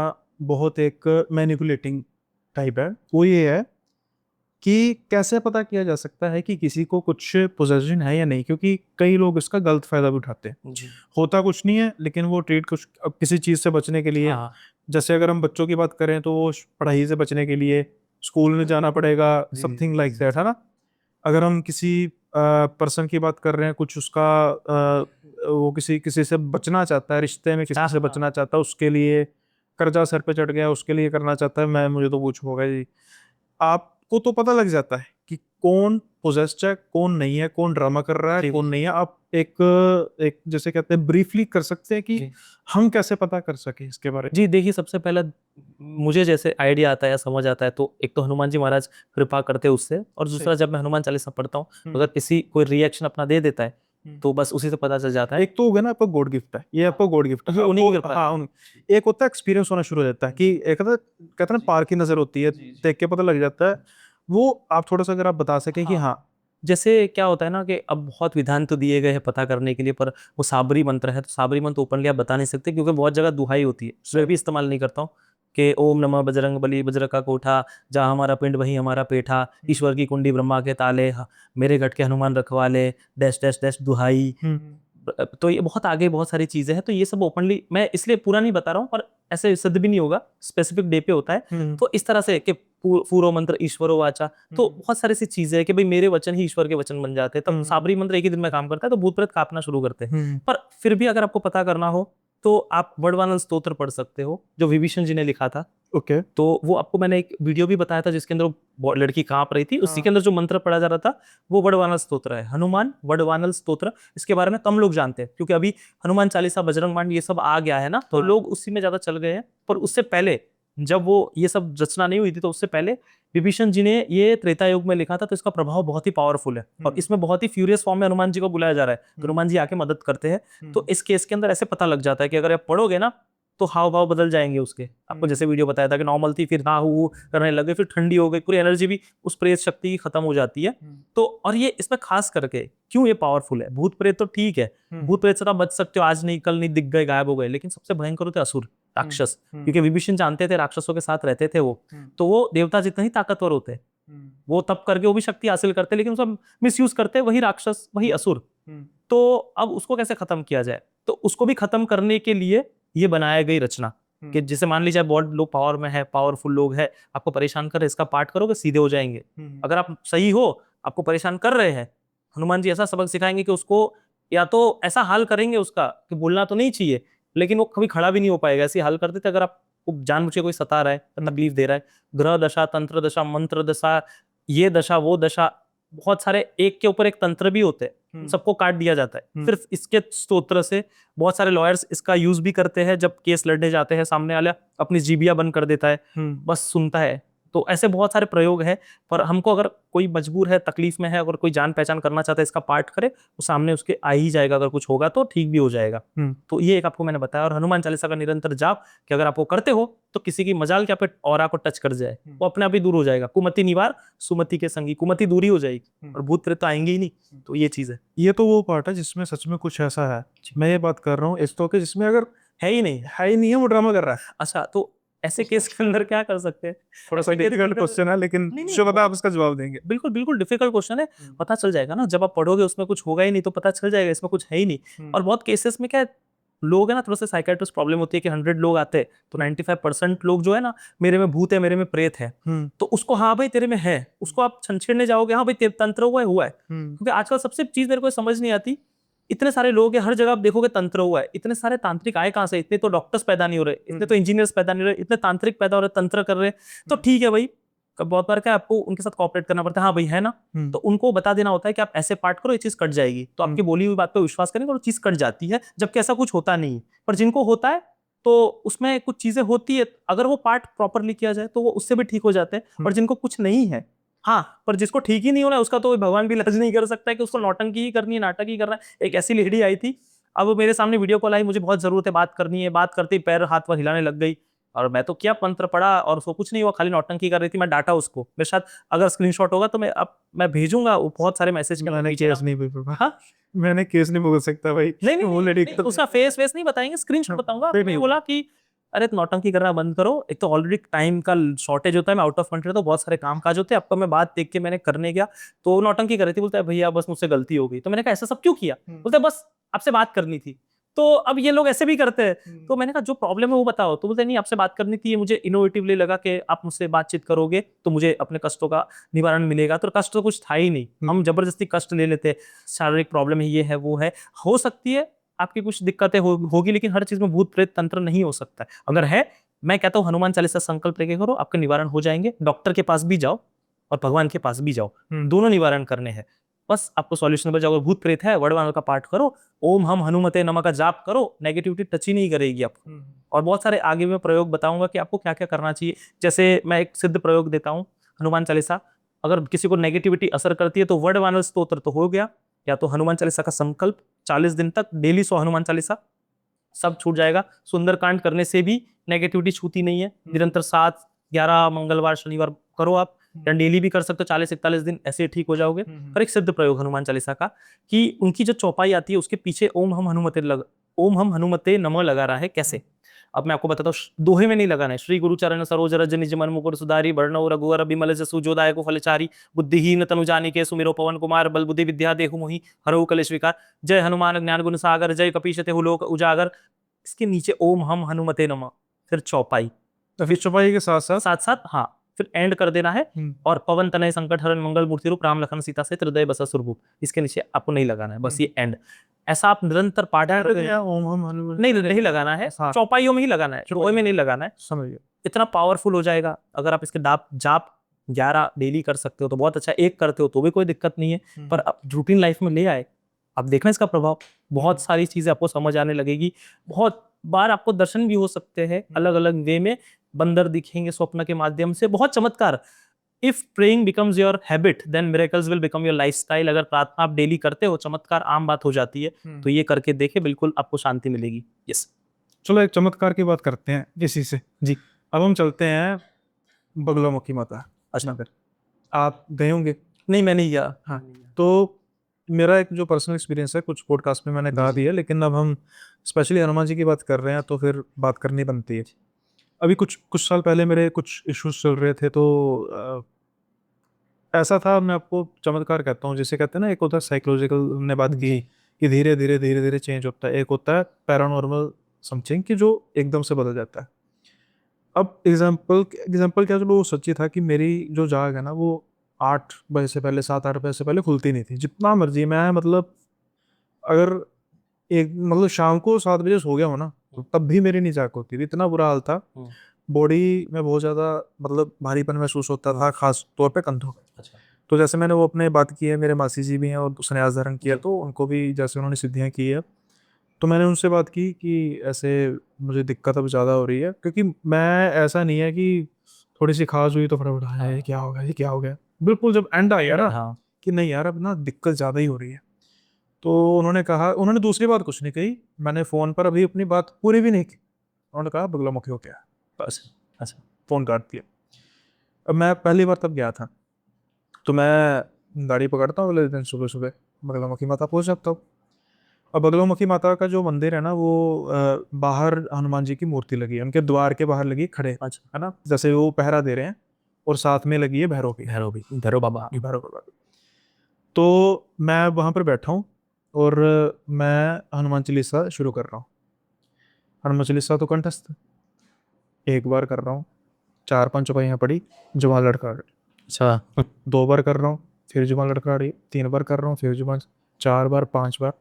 बहुत एक मैनिपुलेटिंग टाइप है, वो ये है कि कैसे पता किया जा सकता है कि किसी को कुछ पोजेशन है या नहीं, क्योंकि कई लोग इसका गलत फायदा भी उठाते हैं। जी। होता कुछ नहीं है, लेकिन वो ट्रीट कुछ अब किसी चीज़ से बचने के लिए, हाँ। जैसे अगर हम बच्चों की बात करें तो वो पढ़ाई से बचने के लिए स्कूल में जाना पड़ेगा, जी जी समथिंग जी लाइक जी। दैट, है ना। अगर हम किसी पर्सन की बात कर रहे हैं, कुछ उसका वो किसी किसी से बचना चाहता है, रिश्ते में किसी से हाँ। बचना चाहता है, उसके लिए कर्जा सर पे चढ़ गया, उसके लिए करना चाहता है, मैं मुझे तो कुछ होगा जी। आपको तो पता लग जाता है कि कौन पोजेस्ड है, कौन नहीं है, कौन ड्रामा कर रहा है, जी कौन नहीं है। आप एक एक जैसे कहते हैं ब्रीफली कर सकते हैं कि जी हम कैसे पता कर सके इसके बारे जी। देखिए, सबसे पहला मुझे जैसे आइडिया आता है या समझ आता है, तो एक तो हनुमान जी महाराज कृपा करते हैं उससे, और में। दूसरा जब मैं हनुमान चालीसा पढ़ता हूँ, तो हम्म, अगर किसी कोई रिएक्शन अपना दे देता है, हम्म। तो बस उसी से पता चल जाता है। एक तो हो गया ना आपका गॉड गिफ्ट है, ये आपका गॉड गिफ्ट है ये उन्हीं आपको, की कृपा है। हाँ एक होता है एक्सपीरियंस होना शुरू हो जाता है कि एक कहते हैं ना पार की नजर होती है, देख के पता लग जाता है। वो आप थोड़ा सा अगर आप बता सकें कि हाँ। हाँ। जैसे क्या होता है ना, कि अब बहुत विधान तो दिए गए हैं पता करने के लिए, पर वो साबरी मंत्र है, तो साबरी मंत्र ओपनली आप बता नहीं सकते, क्योंकि बहुत जगह दुहाई होती है, मैं भी इस्तेमाल नहीं करता हूँ कि ओम नमः बजरंग बली बज्र का कोठा, जहाँ हमारा पिंड वही हमारा पेठा, ईश्वर की कुंडी ब्रह्मा के ताले, मेरे गढ़ के हनुमान रखवाले, डैश डैश डैश दुहाई। हम्म तो ये बहुत आगे बहुत सारी चीजें हैं, तो ये सब ओपनली मैं इसलिए पूरा नहीं बता रहा हूँ, पर ऐसे सिद्ध भी नहीं होगा, स्पेसिफिक डे पे होता है। हम्म तो इस तरह से कि पूर्व मंत्र ईश्वरो वाचा, तो बहुत सारी सी चीजें हैं कि भाई मेरे वचन ही ईश्वर के वचन बन जाते हैं, तब साबरी मंत्र एक ही दिन में काम करता है, तो भूत प्रेत कांपना शुरू करते हैं। हम्म। पर फिर भी अगर आपको पता करना हो, तो आप वडवानल स्तोत्र पढ़ सकते हो, जो विभीषण जी ने लिखा था। ओके। तो वो आपको मैंने एक वीडियो भी बताया था, जिसके अंदर वो लड़की कांप रही थी, उसी के हाँ अंदर जो मंत्र पढ़ा जा रहा था, वो वडवानल स्तोत्र है, हनुमान वडवानल स्तोत्र। इसके बारे में कम लोग जानते हैं, क्योंकि अभी हनुमान चालीसा बजरंग बाण ये सब आ गया है ना, तो हाँ। लोग उसी में ज्यादा चल गए हैं। पर उससे पहले, जब वो ये सब रचना नहीं हुई थी, तो उससे पहले विभीषण जी ने ये त्रेता युग में लिखा था, तो इसका प्रभाव बहुत ही पावरफुल है, और इसमें बहुत ही फ्यूरियस फॉर्म में हनुमान जी को बुलाया जा रहा है, तो हनुमान जी आके मदद करते हैं। तो इस केस के अंदर ऐसे पता लग जाता है कि अगर आप पढ़ोगे ना, तो हाव भाव बदल जाएंगे उसके। आपको जैसे वीडियो बताया था कि नॉर्मल थी, फिर हा हू करने लगे, फिर ठंडी हो गई, पूरी एनर्जी भी उस प्रेत शक्ति की खत्म हो जाती है। तो और ये इसमें खास करके क्यों ये पावरफुल है, भूत प्रेत तो ठीक है, भूत प्रेत से तो आप बच सकते हो, आज नहीं कल नहीं दिख गए गायब हो गए, लेकिन सबसे भयंकर होते असुर, राक्षस। क्योंकि विभीषण जानते थे राक्षसों के साथ रहते थे वो, तो वो देवता जितने ही ताकतवर होते, वो तप करके वो भी शक्ति हासिल करते, लेकिन उसका मिसयूज करते वही राक्षस, वही असुर। तो अब उसको कैसे खत्म किया जाए, तो उसको भी खत्म करने के लिए ये बनाया गई रचना, कि जैसे मान लीजिए बहुत लोग पावर में है, पावरफुल लोग है, आपको परेशान कर रहे, इसका पाठ करोगे सीधे हो जाएंगे। अगर आप सही हो, आपको परेशान कर रहे हैं, हनुमान जी ऐसा सबक सिखाएंगे कि उसको या तो ऐसा हाल करेंगे उसका कि बोलना तो नहीं चाहिए, लेकिन वो कभी खड़ा भी नहीं हो पाएगा, ऐसे हाल कर देते। अगर आपको जानबूझ के कोई सता रहा है, तकलीफ दे रहा है, ग्रह दशा, तंत्र दशा, मंत्र दशा, ये दशा वो दशा, बहुत सारे एक के ऊपर एक तंत्र भी होते हैं, सबको काट दिया जाता है। सिर्फ इसके स्तोत्र से बहुत सारे लॉयर्स इसका यूज भी करते हैं, जब केस लड़ने जाते हैं सामने वाला अपनी जीबिया बंद कर देता है, बस सुनता है। तो ऐसे बहुत सारे प्रयोग हैं, पर हमको अगर कोई मजबूर है, तकलीफ में है, अगर कोई जान पहचान करना चाहता है इसका पाठ करे, वो सामने उसके आ ही जाएगा, अगर कुछ होगा तो ठीक भी हो जाएगा। तो ये एक आपको मैंने बताया। और हनुमान चालीसा का निरंतर जाप कि अगर आप वो करते हो तो किसी की मजाल के आप ऑरा को टच कर जाए, वो अपने आप ही दूर हो जाएगा। कुमति निवार सुमति के संगी, कुमति दूरी हो जाएगी और भूत प्रेत तो आएंगे ही नहीं। तो ये चीज है। ये तो वो पार्ट है जिसमें सच में कुछ ऐसा है। मैं ये बात कर रहा हूँ इस तो के जिसमें अगर है ही नहीं, है ही नहीं है, वो ड्रामा कर रहा है। अच्छा, तो ऐसे केस के अंदर क्या कर सकते हैं? थोड़ा सा डिफिकल्ट क्वेश्चन है, लेकिन नहीं, जो बता आप उसका जवाब देंगे। बिल्कुल बिल्कुल डिफिकल्ट क्वेश्चन है। पता चल जाएगा ना जब आप पढ़ोगे, उसमें कुछ होगा ही नहीं तो पता चल जाएगा इसमें कुछ है ही नहीं। और बहुत केसेस में क्या है, लोग है ना, थोड़ा सा साइकेट्रिस्ट प्रॉब्लम होती है कि 100 लोग आते हैं तो 95% लोग जो है ना, मेरे में भूत है, मेरे में प्रेत है, तो उसको हाँ भाई तेरे में है, उसको आप छंछेड़ने जाओगे, हाँ भाई तंत्र हुआ है। क्योंकि आजकल सबसे चीज मेरे को समझ नहीं आती, इतने सारे लोग हैं, हर जगह आप देखोगे तंत्र हुआ है। इतने सारे तांत्रिक आए कहां से? इतने तो डॉक्टर्स पैदा नहीं हो रहे, इतने तो इंजीनियर्स पैदा नहीं हो रहे, इतने तांत्रिक पैदा हो रहे, तंत्र कर रहे। तो ठीक है भाई, बहुत बार क्या आपको उनके साथ कॉपरेट करना पड़ता है, हाँ भाई है ना, तो उनको बता देना होता है कि आप ऐसे पार्ट करो, ये चीज कट जाएगी। तो आपकी बोली हुई बात पे विश्वास करेंगे और चीज कट जाती है, जबकि ऐसा कुछ होता नहीं। पर जिनको होता है तो उसमें कुछ चीजें होती है, अगर वो पार्ट प्रॉपरली किया जाए तो वो उससे भी ठीक हो जाते हैं। और जिनको कुछ नहीं है, हाँ, पर जिसको ठीक ही नहीं हो रहा है उसका तो भगवान भी इलाज नहीं कर सकता है कि उसको नौटंकी ही करनी है, नाटक ही करना है। एक ऐसी लेडी आई थी, अब वो मेरे सामने वीडियो कॉल आई, मुझे बहुत जरूरत है, बात करनी है, बात करते ही पैर हाथ पर हिलाने लग गई। और मैं तो क्या मंत्र पढ़ा और उसको कुछ नहीं हुआ, खाली नौटंकी कर रही थी। मैं डांटा उसको, मेरे साथ अगर स्क्रीनशॉट होगा तो मैं भेजूंगा, वो बहुत सारे मैसेज मैंने केस नहीं भेजा। हाँ, मैंने केस नहीं बोल सकता भाई। नहीं वो लेडी उसका फेस वेस नहीं बताएंगे, स्क्रीनशॉट बताऊंगा। नहीं, मैं बोला कि अरे नौटंकी करना बंद करो, एक तो ऑलरेडी टाइम का शॉर्टेज होता है, मैं आउट ऑफ कंट्री, तो बहुत सारे काम काज होते हैं। आपका मैं बात देख के मैंने करने गया तो नौटंकी कर रही थी, बोलता है भैया बस मुझसे गलती हो गई। तो मैंने कहा ऐसा सब क्यों किया? बोलता है बस आपसे बात करनी थी। तो अब ये लोग ऐसे भी करते हैं। तो मैंने कहा जो प्रॉब्लम है वो बताओ। तो बोलते नहीं आपसे बात करनी थी, मुझे इनोवेटिवली लगा कि आप मुझसे बातचीत करोगे तो मुझे अपने कष्टों का निवारण मिलेगा। तो कष्ट तो कुछ था ही नहीं, हम जबरदस्ती कष्ट ले लेते, शारीरिक प्रॉब्लम है, ये है वो है, हो सकती है आपकी कुछ दिक्कतें होगी, लेकिन हर चीज में भूत प्रेत तंत्र नहीं हो सकता है। अगर है, मैं कहता हूँ हनुमान चालीसा संकल्प लेके करो, आपके निवारण हो जाएंगे। डॉक्टर के पास भी जाओ और भगवान के पास भी जाओ, दोनों निवारण करने हैं, बस आपको सॉल्यूशन बच जाओगे। भूत प्रेत है, वड़वानल का पाठ करो, ओम हम हनुमते नमः का जाप करो, नेगेटिविटी टच ही नहीं करेगी आपको। और बहुत सारे आगे मैं प्रयोग बताऊंगा कि आपको क्या क्या करना चाहिए। जैसे मैं एक सिद्ध प्रयोग देता हूँ, हनुमान चालीसा अगर किसी को नेगेटिविटी असर करती है तो वड़वानल स्तोत्र तो हो गया, या तो हनुमान चालीसा का संकल्प 40 दिन तक डेली 100 हनुमान चालीसा, सब छूट जाएगा। सुंदरकांड करने से भी नेगेटिविटी छूती नहीं है। निरंतर 7, 11 मंगलवार शनिवार करो आप, या डेली भी कर सकते हो, 40-41 दिन ऐसे ठीक हो जाओगे। पर एक सिद्ध प्रयोग हनुमान चालीसा का कि उनकी जो चौपाई आती है उसके पीछे ओम हम हनुमते नमः लगा रहा है। कैसे? अब मैं आपको बताता हूँ, दोहे में नहीं लगाना है। श्री गुरु चरण सरोज रज निज मन मुकुर सुधारी, वर्णव रघुवर बिमल जसु जो दायक फलचारी, बुद्धिहीन तनु जानिके सुमिरो पवन कुमार, बल बुद्धि विद्या देहु मोहि हरहु कलेश विकार, जय हनुमान ज्ञान गुण सागर, जय कपीश तेहु लोक उजागर। इसके नीचे ओम हम हनुमते नमः, फिर चौपाई, तो फिर चौपाई के साथ साथ साथ साथ हाँ, फिर एंड कर देना है। और पवन तनय संकट हरण मंगल मूर्ति रूप राम लखन सीता से हृदय बसा सुरभूप, इसके नीचे आपको नहीं लगाना है, बस ये एंड। ऐसा आप निरंतर पाठ ओम हम हनुमान नहीं लगाना है, हाँ। चौपाइयों में ही लगाना है, दोहे में नहीं लगाना है। समझ गया। इतना पावरफुल हो जाएगा। अगर आप इसके जाप 11 डेली कर सकते हो तो बहुत अच्छा, एक करते हो तो भी कोई दिक्कत नहीं है। पर अब रूटीन लाइफ में ले आए, अब देखना इसका प्रभाव, बहुत सारी चीजें आपको समझ आने लगेगी। बहुत बार आपको दर्शन भी हो सकते हैं अलग अलग वे में, बंदर दिखेंगे स्वप्न के माध्यम से, बहुत चमत्कार। If praying becomes your habit then miracles will become your lifestyle. अगर प्रार्थना आप डेली करते हो, चमत्कार आम बात हो जाती है। तो ये करके देखे, बिल्कुल आपको शांति मिलेगी। यस, चलो एक चमत्कार की बात करते हैं इसी से जी। अब हम चलते हैं बगलामुखी माता अजनगर। आप गए होंगे? नहीं मैं नहीं गया। हाँ, तो मेरा एक जो पर्सनल एक्सपीरियंस है, कुछ पॉडकास्ट में मैंने कहा भी है, लेकिन अब हम स्पेशली हनुमान जी की बात कर रहे हैं तो फिर बात करनी बनती है। अभी कुछ साल पहले मेरे कुछ इश्यूज चल रहे थे, तो ऐसा था, मैं आपको चमत्कार कहता हूँ, जैसे कहते हैं ना, एक होता है साइकोलॉजिकल, हमने बात की कि धीरे धीरे चेंज होता है, एक होता है पैरानॉर्मल समथिंग कि जो एकदम से बदल जाता है। अब एग्जाम्पल क्या, चलो वो सच्ची था कि मेरी जो जाग है ना, वो 8 बजे से पहले, 7-8 बजे से पहले खुलती नहीं थी। जितना मर्जी मैं, मतलब अगर शाम को 7 बजे सो गया हो ना, तब भी मेरी नहीं जाग होती थी, इतना बुरा हाल था। बॉडी में बहुत ज़्यादा मतलब भारीपन महसूस होता था, खास तौर पे कंधों पे। तो जैसे मैंने वो अपने बात की है, मेरे मासी जी भी हैं और सन्यास धारण किया, तो उनको भी जैसे उन्होंने सिद्धियां की है, तो मैंने उनसे बात की कि ऐसे मुझे दिक्कत अब ज़्यादा हो रही है, क्योंकि मैं ऐसा नहीं है कि थोड़ी सी खास हुई तो फटाफट है ये क्या हो गया, ये क्या हो गया। बिल्कुल जब एंड आ गया ना हाँ कि नहीं यार अब ना दिक्कत ज़्यादा ही हो रही है, तो उन्होंने कहा, उन्होंने दूसरी बात कुछ नहीं कही, मैंने फ़ोन पर अभी अपनी बात पूरी भी नहीं की, उन्होंने कहा बगलामुखी हो गया, बस अच्छा फ़ोन काट दिया। अब मैं पहली बार तब गया था, तो मैं गाड़ी पकड़ता हूँ अगले दिन सुबह सुबह, बगलामुखी माता पहुँच जाता हूँ। अब बगलामुखी माता का जो मंदिर है ना वो बाहर हनुमान जी की मूर्ति लगी है, उनके द्वार के बाहर लगी है, खड़े अच्छा। है ना, जैसे वो पहरा दे रहे हैं, और साथ में लगी है भैरव की, भैरव भी, भैरव बाबा। भैरव बाबा की। तो मैं वहां पर बैठा हूँ और मैं हनुमान चालीसा शुरू कर रहा हूँ। हनुमान चालीसा तो कंठस्थ, एक बार कर रहा हूँ, चार पांच चौपाइयाँ पढ़ी, जुबान लड़का रही, अच्छा। दो बार कर रहा हूँ, फिर जुबान लड़का रही, तीन बार कर रहा हूँ, फिर जुबान, चार बार, पांच बार,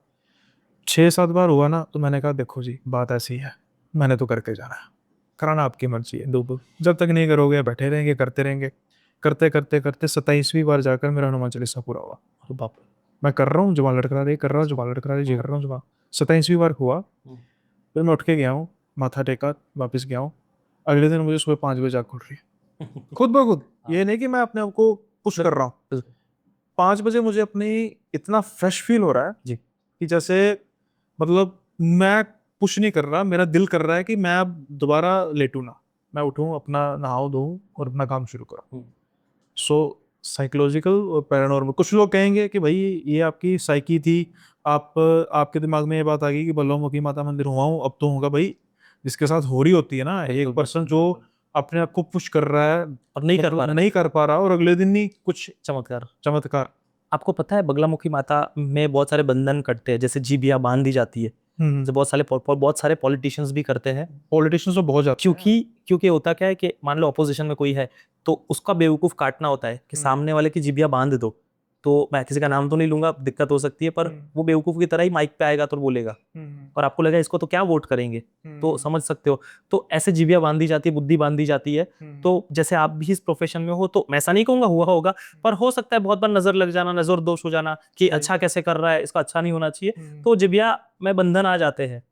छः सात बार हुआ ना, तो मैंने कहा देखो जी बात ऐसी है, मैंने तो करके जाना है, कराना आपकी मर्जी है, दो जब तक नहीं करोगे बैठे रहेंगे करते रहेंगे। करते करते करते 27वीं बार जाकर मेरा हनुमान चालीसा पूरा हुआ। अरे बाप मैं कर रहा हूँ जुबान लड़खड़ा रही, कर रहा हूँ जुबान लड़खड़ा रही, जी कर रहा हूँ जुबान, 27वीं बार हुआ। रे। फिर मैं उठ के गया हूँ, माथा टेका, वापस गया हूँ। अगले दिन मुझे सुबह 5 बजे जाग खुल रही है, खुद ब खुद, ये नहीं कि मैं अपने आप को पुश कर रहा हूँ। बिल्कुल। 5 बजे मुझे अपनी इतना फ्रेश फील हो रहा है जी। कि जैसे, मतलब मैं पुश नहीं कर रहा, मेरा दिल कर रहा है कि मैं अब दोबारा लेटूं ना, मैं उठूं, अपना नहाऊं धोऊं और अपना काम शुरू करूं। सो साइकोलॉजिकल और पैरानॉर्मल, कुछ लोग कहेंगे कि भाई ये आपकी साइकी थी, आप आपके दिमाग में ये बात आ गई कि बलौमुखी माता मंदिर हुआ हूँ अब तो होगा। भाई जिसके साथ हो रही होती है ना, एक बिल्कुल, पर्सन जो अपने आप को पुश कर रहा है, और नहीं कर मतलब पा रहा। नहीं कर पा रहा, और अगले दिन ही कुछ चमत्कार। चमत्कार। आपको पता है बगलामुखी माता में बहुत सारे बंधन कटते हैं, जैसे जीबिया बांध दी जाती है, जैसे बहुत सारे पॉलिटिशियंस भी करते हैं। पॉलिटिशियंस तो बहुत जाते हैं। क्योंकि क्योंकि होता क्या है कि मान लो अपोजिशन में कोई है, तो उसका बेवकूफ काटना होता है कि सामने वाले की जिबिया बांध दो। तो मैं किसी का नाम तो नहीं लूंगा, दिक्कत हो सकती है, पर वो बेवकूफ की तरह ही माइक पे आएगा तो बोलेगा, और आपको लगा इसको तो क्या वोट करेंगे, तो समझ सकते हो। तो ऐसे जिबिया बांधी जाती है, बुद्धि बांधी जाती है। तो जैसे आप भी इस प्रोफेशन में हो, तो मैं ऐसा नहीं कहूंगा हुआ होगा, पर हो सकता है बहुत बार नजर लग जाना, नजर दोष हो जाना कि अच्छा कैसे कर रहा है, इसका अच्छा नहीं होना चाहिए, तो जिबिया में बंधन आ जाते हैं।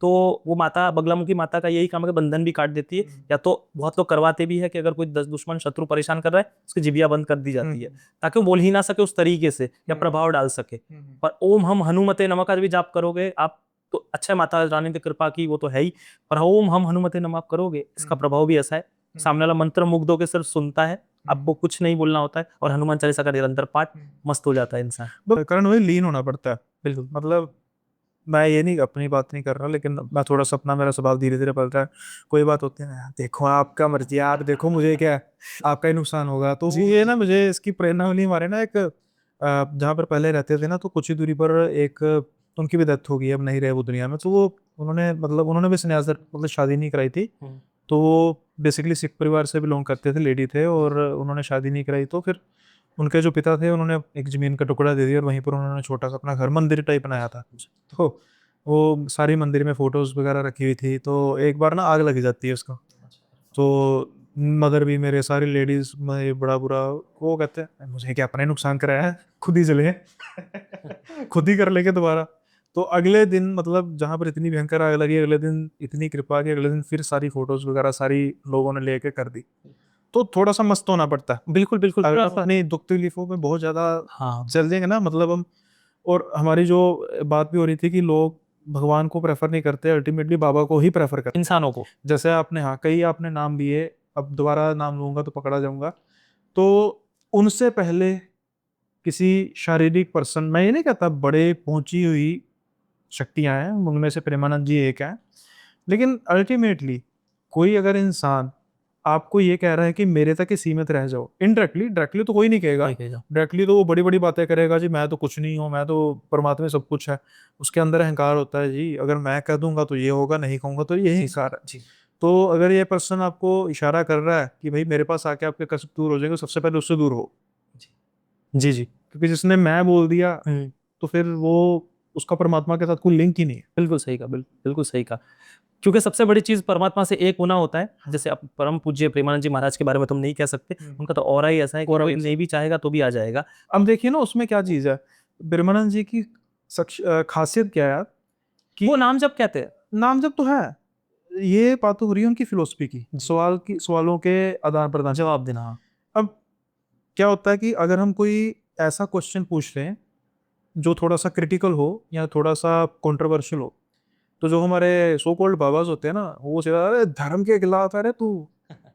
तो वो माता, बगलामुखी माता का यही काम है कि बंधन भी काट देती है, या तो बहुत लोग करवाते भी है कि अगर कोई दुश्मन शत्रु परेशान कर रहा है, उसकी जिबिया बंद कर दी जाती है, ताकि वो बोल ही ना सके उस तरीके से या प्रभाव डाल सके। पर ओम हम हनुमते नमः का भी जाप करोगे आप, तो अच्छा, माता रानी की कृपा की वो तो है ही, पर ओम हम हनुमते नमः आप करोगे, इसका प्रभाव भी ऐसा है, सामने वाला मंत्र मुग्ध होकर सिर्फ सुनता है, आपको कुछ नहीं बोलना होता है, और हनुमान चालीसा का निरंतर पाठ, मस्त हो जाता है इंसान। कारण वही लीन होना पड़ता है। बिल्कुल। मतलब मैं ये नहीं, अपनी बात नहीं कर रहा, लेकिन मैं थोड़ा सा अपना, मेरा स्वभाव धीरे धीरे बदल रहा है। कोई बात होती है ना, देखो आपका मर्जी यार, देखो मुझे क्या है, आपका ही नुकसान होगा। तो जी ये ना, मुझे इसकी प्रेरणा मिली हमारे ना एक जहाँ पर पहले रहते थे ना, तो कुछ ही दूरी पर एक, उनकी भी डेथ हो गई, अब नहीं रहे वो दुनिया में। तो वो उन्होंने, मतलब उन्होंने भी संन्यास, मतलब शादी नहीं कराई थी। तो वो बेसिकली सिख परिवार से बिलोंग करते थे, लेडी थे, और उन्होंने शादी नहीं कराई। तो फिर उनके जो पिता थे, उन्होंने एक जमीन का टुकड़ा दे दिया, और वहीं पर उन्होंने छोटा सा अपना घर, मंदिर टाइप बनाया था। तो वो सारी मंदिर में फोटोज वगैरह रखी हुई थी। तो एक बार ना आग लग जाती है उसको, तो मदर भी, मेरे सारी लेडीज में बड़ा बुरा, वो कहते हैं मुझे क्या अपने नुकसान कराया है, खुद ही जले खुद ही कर लेंगे दोबारा। तो अगले दिन, मतलब जहां पर इतनी भयंकर आग लगी, अगले दिन इतनी कृपा की, अगले दिन फिर सारी फोटोज वगैरह सारी लोगों ने लेके कर दी। तो थोड़ा सा मस्त होना पड़ता है। बिल्कुल बिल्कुल। अगर आप अपनी दुख तकलीफों में बहुत ज्यादा हाँ। चल जाएंगे ना, मतलब हम, और हमारी जो बात भी हो रही थी कि लोग भगवान को प्रेफर नहीं करते, अल्टीमेटली बाबा को ही प्रेफर करते इंसानों को। हैं। जैसे आपने, हाँ, कई आपने नाम लिए, अब दोबारा नाम लूंगा तो पकड़ा जाऊंगा। तो उनसे पहले किसी शारीरिक पर्सन, मैं ये नहीं कहता बड़े पहुंची हुई शक्तियां हैं, उनमें से प्रेमानंद जी एक हैं, लेकिन अल्टीमेटली कोई अगर इंसान आपको ये कह रहा है कि मेरे तक ही सीमित रह जाओ, इनडायरेक्टली, डायरेक्टली तो कोई नहीं कहेगा, नहीं कहेगा। डायरेक्टली तो वो बड़ी बड़ी बातें करेगा जी, मैं तो कुछ नहीं हूँ, मैं तो परमात्मा में सब कुछ है। उसके अंदर अहंकार होता है जी, अगर मैं कह दूंगा तो ये होगा, नहीं कहूंगा तो ये अहंकार है। जी। तो अगर ये पर्सन आपको इशारा कर रहा है कि भाई मेरे पास आके आपके कष्ट दूर हो जाएंगे, सबसे पहले उससे दूर हो, जी जी। क्योंकि जिसने मैं बोल दिया, तो फिर वो, उसका परमात्मा के साथ कोई लिंक ही नहीं है। बिल्कुल सही कहा, बिल्कुल बिल्कुल सही कहा। क्योंकि सबसे बड़ी चीज परमात्मा से एक होना होता है। जैसे अब परम पूज्य प्रेमानंद जी महाराज के बारे में तुम नहीं कह सकते, उनका तो ऑरा ही ऐसा है कि कोई नहीं भी चाहेगा तो भी आ जाएगा। अब देखिए ना उसमें क्या चीज है, ब्रह्मानंद जी की खासियत क्या है यार, कि वो नाम जब कहते हैं, नाम जब तो है, ये बात तो हो रही है उनकी फिलोसफी की, सवालों के आदान प्रदान। जवाब देना। हाँ, अब क्या होता है कि अगर हम कोई ऐसा क्वेश्चन पूछ रहे हैं जो थोड़ा सा क्रिटिकल हो या थोड़ा सा कंट्रोवर्शियल हो, तो जो हमारे सो कॉल्ड बाबाज होते हैं ना, वो सीधा अरे धर्म के खिलाफ है, अरे तू,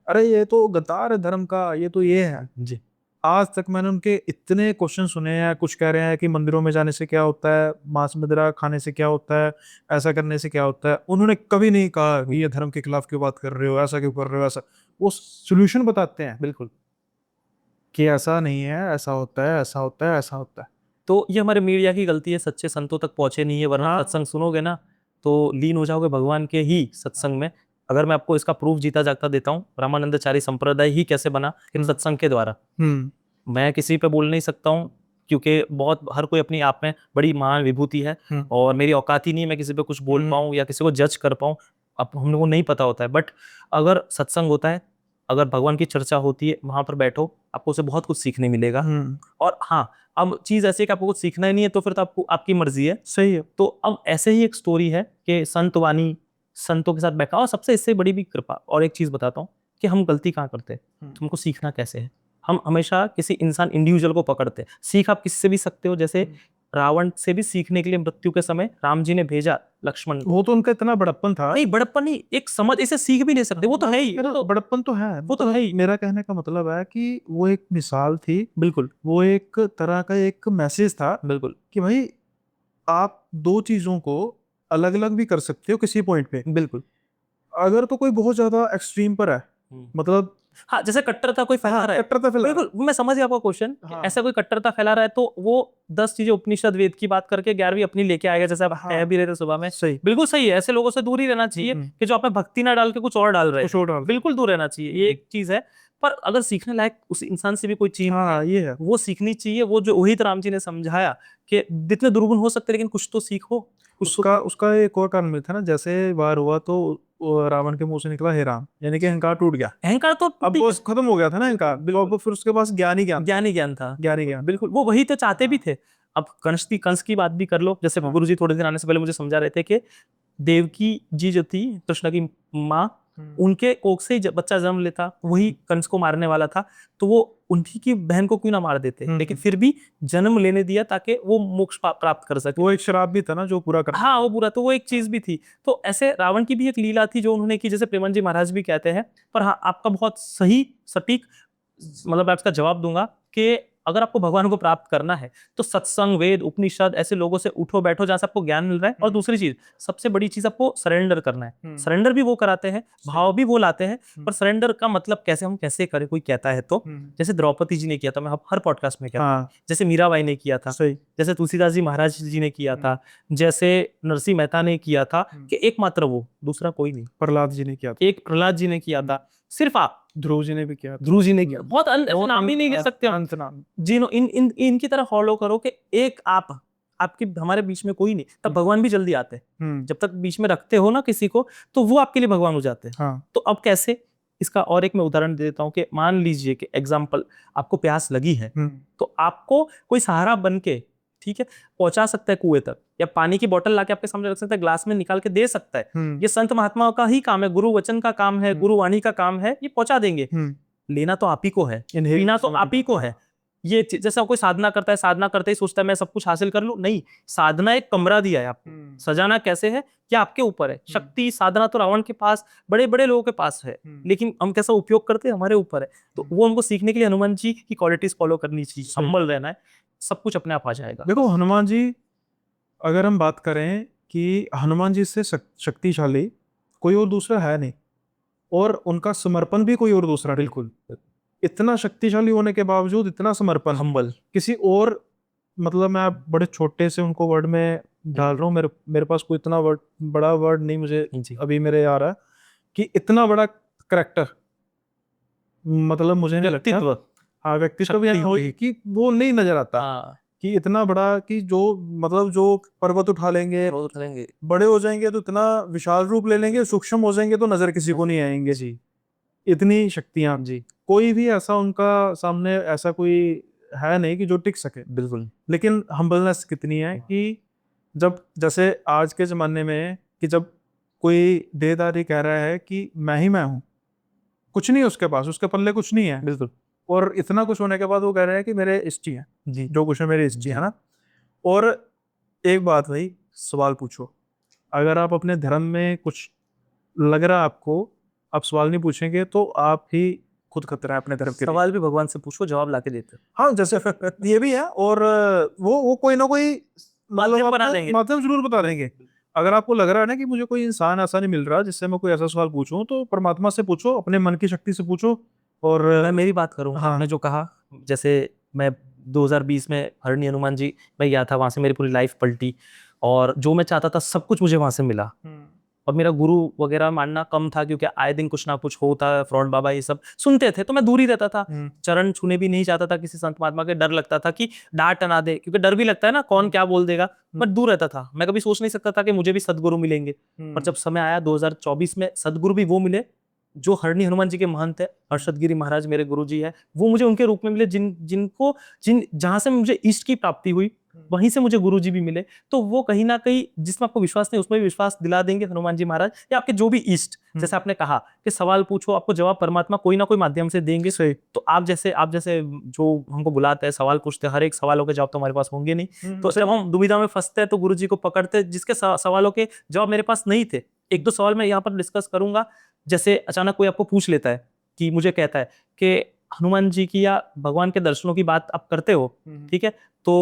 अरे ये तो गद्दार है धर्म का, ये तो ये है जी। आज तक मैंने उनके इतने क्वेश्चन सुने हैं। कुछ कह रहे हैं कि मंदिरों में जाने से क्या होता है, मांस मदिरा खाने से क्या होता है, ऐसा करने से क्या होता है। उन्होंने कभी नहीं कहा कि ये धर्म के खिलाफ क्यों बात कर रहे हो, ऐसा क्यों कर रहे हो, ऐसा। वो सोल्यूशन बताते हैं बिल्कुल। कि ऐसा नहीं है, ऐसा होता है, ऐसा होता है, ऐसा होता है। तो ये हमारे मीडिया की गलती है, सच्चे संतों तक पहुंचे नहीं है। वरना हाँ। सत्संग सुनोगे ना तो लीन हो जाओगे भगवान के ही सत्संग में। अगर मैं आपको इसका प्रूफ जीता जागता देता हूँ, रामानंदाचारी संप्रदाय ही कैसे बना, इन सत्संग के द्वारा। मैं किसी पे बोल नहीं सकता हूँ, क्योंकि बहुत हर कोई अपनी आप में बड़ी महान विभूति है, और मेरी औकात ही नहीं है मैं किसी पे कुछ बोल पाऊँ या किसी को जज कर पाऊँ। अब हम लोगों को नहीं पता होता है, बट अगर सत्संग होता है, अगर भगवान की चर्चा होती है, वहां पर बैठो, आपको उसे बहुत कुछ सीखने मिलेगा। और हाँ, अब चीज ऐसी है कि आपको कुछ सीखना ही नहीं है तो फिर तो आपको आपकी मर्जी है। सही है। तो अब ऐसे ही एक स्टोरी है कि संत वाणी, संतों के साथ बैठा। और सबसे इससे बड़ी भी कृपा और एक चीज बताता हूँ कि हम गलती कहाँ करते हैं, तुमको सीखना कैसे है। हम हमेशा किसी इंसान इंडिविजुअल को पकड़ते हैं। सीख आप किससे भी सकते हो, जैसे रावण से भी सीखने के लिए मृत्यु के समय राम जी ने भेजा लक्ष्मण को। वो तो उनका इतना बड़प्पन था। नहीं बड़प्पन नहीं, एक समझ, इसे सीख भी नहीं सकते, वो तो है ही, मेरा बड़प्पन तो है, वो तो है ही। मेरा कहने का मतलब है कि वो एक मिसाल थी, बिल्कुल वो एक तरह का एक मैसेज था बिल्कुल कि भाई आप दो चीजों को अलग अलग भी कर सकते हो किसी पॉइंट पे। बिल्कुल। अगर तो कोई बहुत ज्यादा एक्सट्रीम पर है, मतलब हाँ, जैसे कट्टरता कोई फैला रहा है, कट्टरता फैला रहा है। बिल्कुल मैं समझ गया आपका क्वेश्चन। हाँ। ऐसा कोई कट्टरता फैला रहा है तो वो 10 चीजें उपनिषद वेद की बात करके 11वीं अपनी लेके आएगा, जैसे आप हाँ। कह भी रहे थे सुबह में। सही। बिल्कुल सही है, ऐसे लोगों से दूर ही रहना चाहिए कि जो आप में भक्ति ना डाल के कुछ और डाल रहे कुछ और डाल हैं। रहे हैं। बिल्कुल दूर रहना चाहिए, ये एक चीज है। पर अगर सीखने लायक उस इंसान से भी कोई चीज हाँ ये है। वो सीखनी चाहिए। वो जो वही राम जी ने समझाया कि जितने दुर्गुण हो सकते लेकिन कुछ तो सीखो। कुछ तो उसका उसका एक और कारण भी था ना, जैसे वार हुआ तो वो रावण के मुंह से निकला हे राम, यानी कि अहंकार टूट गया। अहंकार तो अब वो खत्म हो गया था ना अहंकार, अब फिर उसके पास ज्ञान ही ज्ञान, ज्ञान ही ज्ञान था। ज्ञान ही ज्ञान। बिल्कुल, वो वही तो चाहते भी थे। अब कंस की बात भी कर लो। जैसे गुरु जी थोड़े दिन आने से पहले मुझे समझा रहे थे कि देवकी जी जो थी कृष्ण की माँ, उनके कोख से ही जब बच्चा जन्म लेता वही कंस को मारने वाला था, तो वो उन्हीं की बहन को क्यों ना मार देते, लेकिन फिर भी जन्म लेने दिया ताकि वो मोक्ष प्राप्त कर सके। वो एक शराब भी था ना जो पूरा कर। हाँ, वो बुरा तो वो एक चीज भी थी। तो ऐसे रावण की भी एक लीला थी जो उन्होंने की, जैसे प्रेमानंद जी महाराज भी कहते हैं। पर हाँ, आपका बहुत सही सटीक, मतलब मैं इसका जवाब दूंगा कि अगर आपको भगवान को प्राप्त करना है तो सत्संग, वेद, उपनिषद, ऐसे लोगों से उठो बैठो जहां से आपको ज्ञान मिल रहा है। और दूसरी चीज, सबसे बड़ी चीज, आपको सरेंडर करना है। सरेंडर भी वो कराते हैं, भाव भी वो लाते हैं, पर सरेंडर का मतलब कैसे, हम कैसे करें, कोई कहता है तो जैसे द्रौपदी जी ने किया था, मैं हर पॉडकास्ट में कहता हूं। हाँ जैसे मीराबाई ने किया था, सही। जैसे तुलसीदास जी महाराज जी ने किया था, जैसे नरसिंह मेहता ने किया था, कि एकमात्र वो, दूसरा कोई नहीं। प्रहलाद जी ने किया था, एक प्रहलाद जी ने किया था, सिर्फ आप। ध्रुव जी ने भी किया था। ध्रुव जी ने किया, बहुत नाम ही नहीं ले सकते हम। अंत नाम। जिन्हों इन इन इनकी तरह फॉलो करो कि एक आप, आपके हमारे बीच में कोई नहीं, तब भगवान भी जल्दी आते हैं। जब तक बीच में रखते हो ना किसी को, तो वो आपके लिए भगवान हो जाते हैं। हाँ। तो अब कैसे, इसका और एक मैं उदाहरण दे देता हूँ कि मान लीजिए कि एग्जाम्पल, आपको प्यास लगी है, तो आपको कोई सहारा बन के, ठीक है, पहुंचा सकता है कुएं तक, या पानी की बोतल लाके आपके सामने रख सकता है, ग्लास में निकाल के दे सकता है। ये संत महात्माओं का ही काम है, गुरु वचन का काम है, गुरु वाणी का काम है, ये पहुंचा देंगे। लेना तो आप ही को है, पीना तो आप ही को है। ये जैसा कोई साधना करता है, साधना करते ही सोचता है मैं सब कुछ हासिल कर लूं, नहीं। साधना एक कमरा दिया है आपको, सजाना कैसे है क्या आपके ऊपर है। शक्ति साधना तो रावण के पास, बड़े बड़े लोगों के पास है, लेकिन हम कैसा उपयोग करते हैं हमारे ऊपर है। तो वो हमको सीखने के लिए हनुमान जी की क्वालिटीज फॉलो करनी चाहिए, हम्बल रहना है, सब कुछ अपने आप आ जाएगा। देखो हनुमान जी, अगर हम बात करें कि हनुमान जी से शक्तिशाली कोई और दूसरा है नहीं, और उनका समर्पण भी कोई और दूसरा नहीं। बिल्कुल, इतना शक्तिशाली होने के बावजूद इतना समर्पण, हम्बल। किसी और, मतलब मैं बड़े छोटे से उनको वर्ड में डाल रहा हूँ, मेरे मेरे पास कोई इतना वर्ड, बड़ा वर्ड नहीं मुझे अभी मेरे आ रहा है, कि इतना बड़ा करेक्टर, मतलब मुझे नहीं लगता। व्यक्तित्व, हाँ व्यक्तित्व भी शक्ति हो कि वो नहीं नजर आता। हाँ, कि इतना बड़ा कि जो मतलब जो पर्वत उठा लेंगे, रोज उठाएंगे बड़े हो जाएंगे तो इतना विशाल रूप ले लेंगे, सूक्ष्म हो जाएंगे तो नजर किसी को नहीं आएंगे, जी इतनी शक्तियां। जी कोई भी ऐसा उनका सामने ऐसा कोई है नहीं कि जो टिक सके। बिल्कुल लेकिन हम्बलनेस कितनी है कि जब जैसे आज के ज़माने में कि जब कोई देहदारी कह रहा है कि मैं हूँ, कुछ नहीं है उसके पास, उसके पल्ले कुछ नहीं है, बिल्कुल और इतना कुछ होने के बाद वो कह रहे हैं कि मेरे इष्टी हैं, जी जो कुछ है मेरे इष्टी जी है ना। और एक बात भाई, सवाल पूछो। अगर आप अपने धर्म में कुछ लग रहा है आपको, आप सवाल नहीं पूछेंगे तो आप ही खुद खतरा है अपने धर्म के लिए। सवाल भी भगवान से पूछो, जवाब लाके देते हैं। हाँ, जैसे ये भी है, और वो कोई ना कोई माध्यम मतलब बना अपना देंगे। माध्यम जरूर बता देंगे। अगर आपको लग रहा है ना कि मुझे कोई इंसान ऐसा नहीं मिल रहा जिससे मैं कोई ऐसा सवाल पूछूं, तो परमात्मा से पूछो, अपने मन की शक्ति से पूछो। और मैं मेरी बात करूँ, हाँ। आपने जो कहा, जैसे मैं 2020 में हरणी हनुमान जी मैं गया था, वहां से मेरी पूरी लाइफ पलटी, और जो मैं चाहता था सब कुछ मुझे वहां से मिला। और मेरा गुरु वगैरह मानना कम था, क्योंकि आए दिन कुछ ना कुछ होता, फ्रॉड बाबा ये सब सुनते थे, तो मैं दूर ही रहता था। चरण छूने भी नहीं चाहता था किसी संत महात्मा के, डर लगता था कि डांट ना दे, क्योंकि डर भी लगता है ना, कौन क्या बोल देगा। मैं दूर रहता था, मैं कभी सोच नहीं सकता था कि मुझे भी सदगुरु मिलेंगे। पर जब समय आया 2024 में, सदगुरु भी वो मिले जो हरणी हनुमान जी के महंत है, हर्षद गिरी महाराज मेरे गुरु जी है। वो मुझे उनके रूप में मिले, जिन जहां से मुझे इष्ट की प्राप्ति हुई, वहीं से मुझे गुरु जी भी मिले। तो वो कहीं ना कहीं जिसमें आपको विश्वास नहीं, उसमें भी विश्वास दिला देंगे हनुमान जी महाराज, या आपके जो भी इष्ट। जैसे आपने कहा कि सवाल पूछो, आपको जवाब परमात्मा कोई ना कोई माध्यम से देंगे। सही। तो आप जैसे जो हमको बुलाते हैं, सवाल पूछते हैं, हर एक सवालों के जवाब तो हमारे पास होंगे नहीं। तो जब हम दुविधा में फंसते हैं तो गुरु जी को पकड़ते हैं, जिसके सवालों के जवाब मेरे पास नहीं थे। एक दो सवाल मैं यहाँ पर डिस्कस करूंगा। जैसे अचानक कोई आपको पूछ लेता है, कि मुझे कहता है कि हनुमान जी की या भगवान के दर्शनों की बात आप करते हो, ठीक है, तो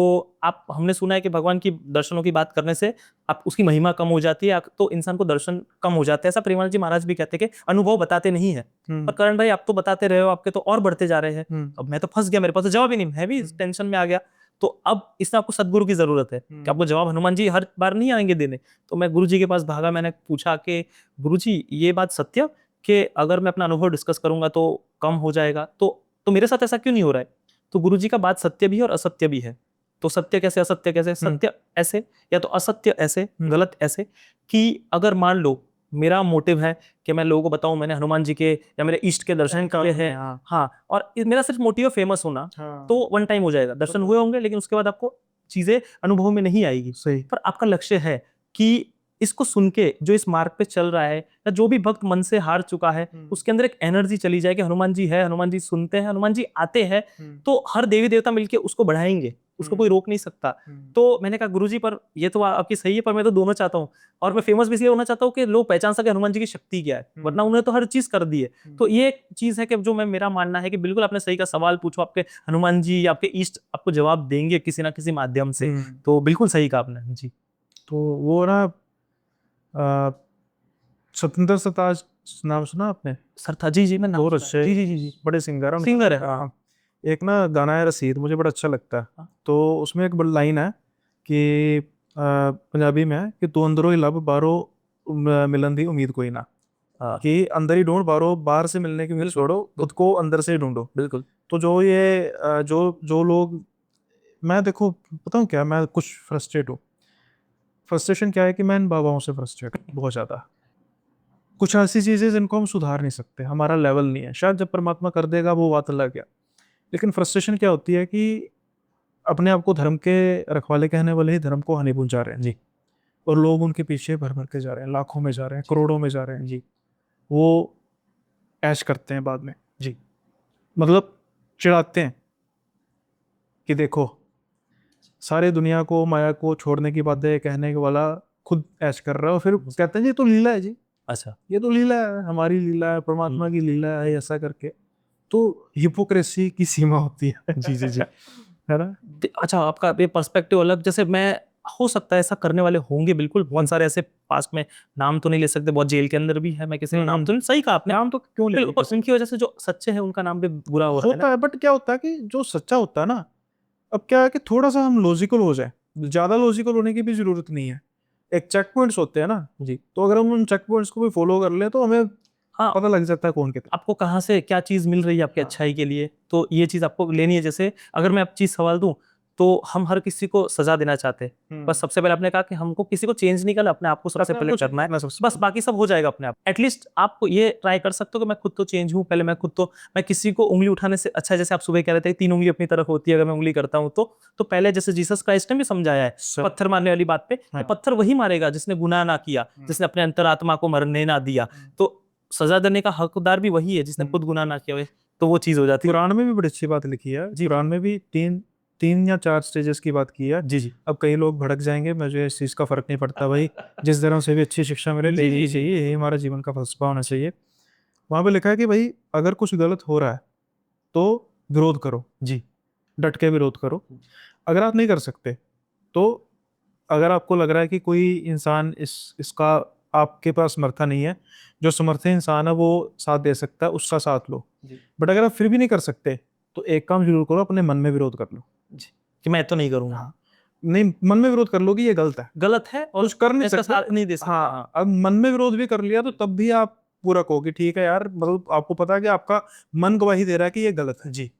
आप, हमने सुना है कि भगवान की दर्शनों की बात करने से आप उसकी महिमा कम हो जाती है, तो इंसान को दर्शन कम हो जाते हैं। ऐसा प्रेमानंद जी महाराज भी कहते हैं कि अनुभव बताते नहीं है। पर करण भाई, आप तो बताते रहे हो, आपके तो और बढ़ते जा रहे हैं। अब मैं तो फंस गया, मेरे पास तो जवाब ही नहीं, मैं भी टेंशन में आ गया। तो अब इसमें आपको सदगुरु की जरूरत है, कि आपको जवाब हनुमान जी हर बार नहीं आएंगे देने। तो मैं गुरु जी के पास भागा, मैंने पूछा कि गुरु जी ये बात सत्य, कि अगर मैं अपना अनुभव डिस्कस करूंगा तो कम हो जाएगा, तो मेरे साथ ऐसा क्यों नहीं हो रहा है। तो गुरु जी का बात सत्य भी है और असत्य भी है। तो सत्य कैसे, असत्य कैसे? सत्य ऐसे, या तो असत्य ऐसे, गलत ऐसे, कि अगर मान लो मेरा मोटिव है कि मैं लोगों को बताऊं मैंने हनुमान जी के या मेरे इष्ट के दर्शन किए हैं, हाँ, और मेरा सिर्फ मोटिव है फेमस होना, तो वन टाइम हो जाएगा, दर्शन हुए होंगे, लेकिन उसके बाद आपको चीजें अनुभव में नहीं आएगी। सही। पर आपका लक्ष्य है कि इसको सुन के जो इस मार्ग पे चल रहा है, या जो भी भक्त मन से हार चुका है, उसके अंदर एक एनर्जी चली जाए कि हनुमान जी है, हनुमान जी सुनते हैं, हनुमान जी आते हैं, तो हर देवी देवता मिलके उसको बढ़ाएंगे, उसको कोई रोक नहीं सकता। तो मैंने कहा गुरुजी, पर ये तो आपकी सही है, पर मैं तो दोनों चाहता हूँ, और मैं फेमस भी इसलिए होना चाहता हूँ कि लोग पहचान सके हनुमान जी की शक्ति क्या है, वरना उन्होंने तो हर चीज कर दी है। तो ये एक चीज है कि जो मैं, मेरा मानना है कि बिल्कुल आपने सही का सवाल पूछो, आपके हनुमान जी या आपके इष्ट आपको जवाब देंगे किसी ना किसी माध्यम से। तो बिल्कुल सही कहा आपने जी। तो वो ना सतिंदर सरताज, नाम सुना आपने? सरताज जी, जी मैं नाम बहुत सुना है। अच्छे, जी जी जी जी, बड़े सिंगर हैं। सिंगर है। हाँ। एक ना गाना है रसीद, मुझे बड़ा अच्छा लगता है। तो उसमें एक बड़ी लाइन है कि पंजाबी में है कि तू अंदरों ही लब, बाहरों मिलन दी उम्मीद कोई ना। हाँ कि अंदर ही ढूंढ, बाहरों बाहर से मिलने की उम्मीद छोड़ो, खुद को अंदर से ही ढूंढो। बिल्कुल। तो जो ये जो जो लोग, मैं देखो बताऊँ क्या, मैं कुछ फ्रस्ट्रेट हूँ। फ्रस्ट्रेशन क्या है कि मैं इन बाबाओं से फ्रस्ट्रेट हूँ बहुत ज़्यादा। कुछ ऐसी चीज़ें जिनको हम सुधार नहीं सकते, हमारा लेवल नहीं है, शायद जब परमात्मा कर देगा वो बात अलग है। लेकिन फ्रस्ट्रेशन क्या होती है कि अपने आप को धर्म के रखवाले कहने वाले ही धर्म को हानि पहुंचा रहे हैं जी, और लोग उनके पीछे भर भर के जा रहे हैं, लाखों में जा रहे हैं, करोड़ों में जा रहे हैं जी। वो ऐश करते हैं बाद में जी, मतलब चिढ़ाते हैं कि देखो, सारे दुनिया को, माया को छोड़ने की बातें कहने के वाला खुद ऐश कर रहा है, और फिर कहते हैं जी ये तो लीला है जी, अच्छा। ये तो लीला है, हमारी लीला है, परमात्मा की लीला है, ऐसा करके। तो हिपोक्रेसी की सीमा होती है। जी जी जी। है ना? अच्छा, आपका ये पर्सपेक्टिव अलग, जैसे मैं, हो सकता है ऐसा करने वाले होंगे बिल्कुल, बहुत सारे ऐसे पास्ट में, नाम तो नहीं ले सकते, बहुत जेल के अंदर भी है, मैं किसी का नाम तो नहीं, सही कहा आपने, नाम तो क्यों ले, बिल्कुल, पर उनकी वजह से जो सच्चे हैं उनका नाम भी बुरा हो रहा है होता ना। है, बट क्या होता है कि जो सच्चा होता है ना, अब क्या है कि थोड़ा सा हम लॉजिकल हो जाए, ज्यादा लॉजिकल होने की भी जरूरत नहीं है। एक चेक पॉइंट्स होते हैं ना जी। तो अगर हम उन चेक पॉइंट्स को भी फॉलो कर लें तो हमें हाँ, पता लग जाता है कौन कितना। आपको कहाँ से क्या चीज मिल रही है आपकी हाँ। अच्छाई के लिए, तो ये चीज आपको लेनी है। जैसे अगर मैं अब चीज सवाल दूं तो हम हर किसी को सजा देना चाहते हैं। बस सबसे पहले आपने कहा कि हमको किसी को चेंज नहीं करना, अपने आप को सबसे पहले करना है, बस बाकी सब हो जाएगा अपने आप। एटलीस्ट आप ये ट्राई कर सकते हो कि मैं खुद तो चेंज हूँ, पहले मैं किसी को उंगली उठाने से अच्छा, जैसे आप सुबह कह रहे थे 3 उंगली अपनी तरफ होती है, अगर मैं उंगली करता हूँ तो पहले जैसे जीसस क्राइस्ट ने भी समझाया है पत्थर मारने वाली बात पे, पत्थर वही मारेगा जिसने गुनाह ना किया, जिसने अपने अंतरात्मा को मरने ना दिया। तो सजा देने का हकदार भी वही है जिसने खुद गुनाह ना किया हुआ, तो वो चीज हो जाती है। कुरान में भी बड़ी अच्छी बात लिखी है, कुरान में भी 3 या 4 स्टेजेस की बात की है। जी। अब कई लोग भड़क जाएंगे, मुझे इस चीज़ का फर्क नहीं पड़ता भाई, जिस तरह से भी अच्छी शिक्षा मिले ले ही चाहिए, यही हमारा जीवन का फलसफा होना चाहिए। वहाँ पे लिखा है कि भाई अगर कुछ गलत हो रहा है तो विरोध करो, जी, डट के विरोध करो। अगर आप नहीं कर सकते तो अगर आपको लग रहा है कि कोई इंसान इसका आपके पास समर्था नहीं है, जो समर्थ इंसान है वो साथ दे सकता है, उसका साथ लो। बट अगर आप फिर भी नहीं कर सकते तो एक काम जरूर करो, अपने मन में विरोध कर लो जी, कि मैं तो नहीं करूंगा। हाँ, नहीं, मन में विरोध कर लो कि ये गलत है और कुछ कर नहीं इसका सकते, साथ नहीं दे सकते। हाँ, अब मन में विरोध भी कर लिया तो तब भी आप पूरा कहो कि ठीक है यार, मतलब आपको पता है कि आपका मन गवाही दे रहा है कि ये गलत है। जी,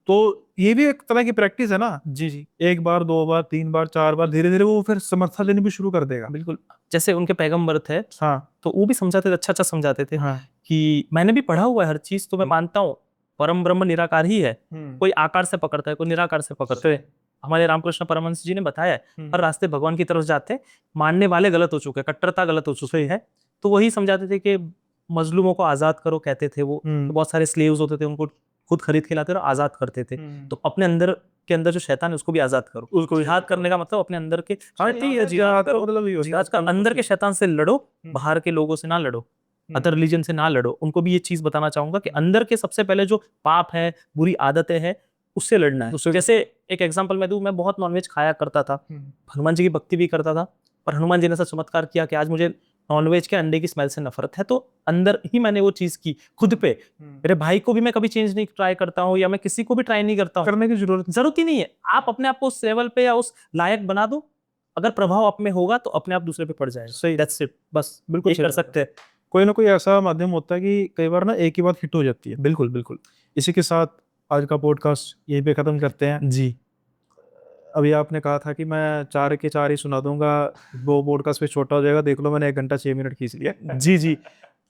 तो ये भी एक तरह की प्रैक्टिस है ना। जी, 1 बार 2 बार 3 बार 4 बार, धीरे धीरे वो फिर समर्थन देनी भी शुरू कर देगा। बिल्कुल। जैसे उनके पैगंबर थे, हाँ तो वो भी समझाते थे, अच्छा समझाते थे हाँ कि मैंने भी पढ़ा हुआ है हर चीज, तो मैं मानता हूँ परम ब्रह्म निराकार ही है। कोई आकार से पकड़ता है, कोई निराकार से पकड़ता है। हमारे रामकृष्ण परमहंस जी ने बताया है, हर रास्ते भगवान की तरफ जाते हैं, मानने वाले गलत हो चुके हैं, कट्टरता गलत हो चुकी है। तो वही समझाते थे कि मजलूमों को आजाद करो, कहते थे वो। तो बहुत सारे स्लेव्स होते थे, उनको खुद खरीद के लाते और आजाद करते थे। तो अपने अंदर के अंदर जो शैतान है उसको भी आजाद करो। उसको जिहाद करने का मतलब अपने अंदर के, हाँ ठीक है, जिहाद करो, मतलब जिहाद का अंदर के शैतान से लड़ो, बाहर के लोगों से ना लड़ो, अदर रिलीजन से ना लड़ो। उनको भी ये चीज बताना चाहूंगा कि अंदर के सबसे पहले जो पाप है, बुरी आदतें हैं, उससे लड़ना है। जैसे एक एग्जांपल मैं दूं, मैं बहुत नॉनवेज खाया करता था, हनुमान जी की भक्ति भी करता था, पर हनुमान जी ने ऐसा चमत्कार किया कि आज मुझे नॉनवेज के अंडे की स्मेल से नफरत है। तो अंदर ही मैंने वो चीज की खुद पे। मेरे भाई को भी मैं कभी चेंज नहीं ट्राई करता हूँ, या मैं किसी को भी ट्राई नहीं करता हूँ, करने की जरूरत ही नहीं है। आप अपने आप को उस लेवल पे या उस लायक बना दो, अगर प्रभाव आप में होगा तो अपने आप दूसरे पे पड़ जाएगा। सही, दैट्स इट, बस बिल्कुल ये कर सकते हैं। कोई ना कोई ऐसा माध्यम होता है कि कई बार ना एक ही बात हिट हो जाती है। बिल्कुल बिल्कुल। इसी के साथ आज का पॉडकास्ट यहीं पे खत्म करते हैं जी अभी आपने कहा था कि मैं 4 के 4 ही सुना दूंगा, वो पॉडकास्ट पे छोटा हो जाएगा, देख लो मैंने 1 घंटा 6 मिनट खींच लिया। जी,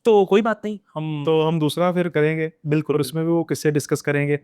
तो कोई बात नहीं, हम तो हम दूसरा फिर करेंगे, बिल्कुल और उसमें भी वो किससे डिस्कस करेंगे।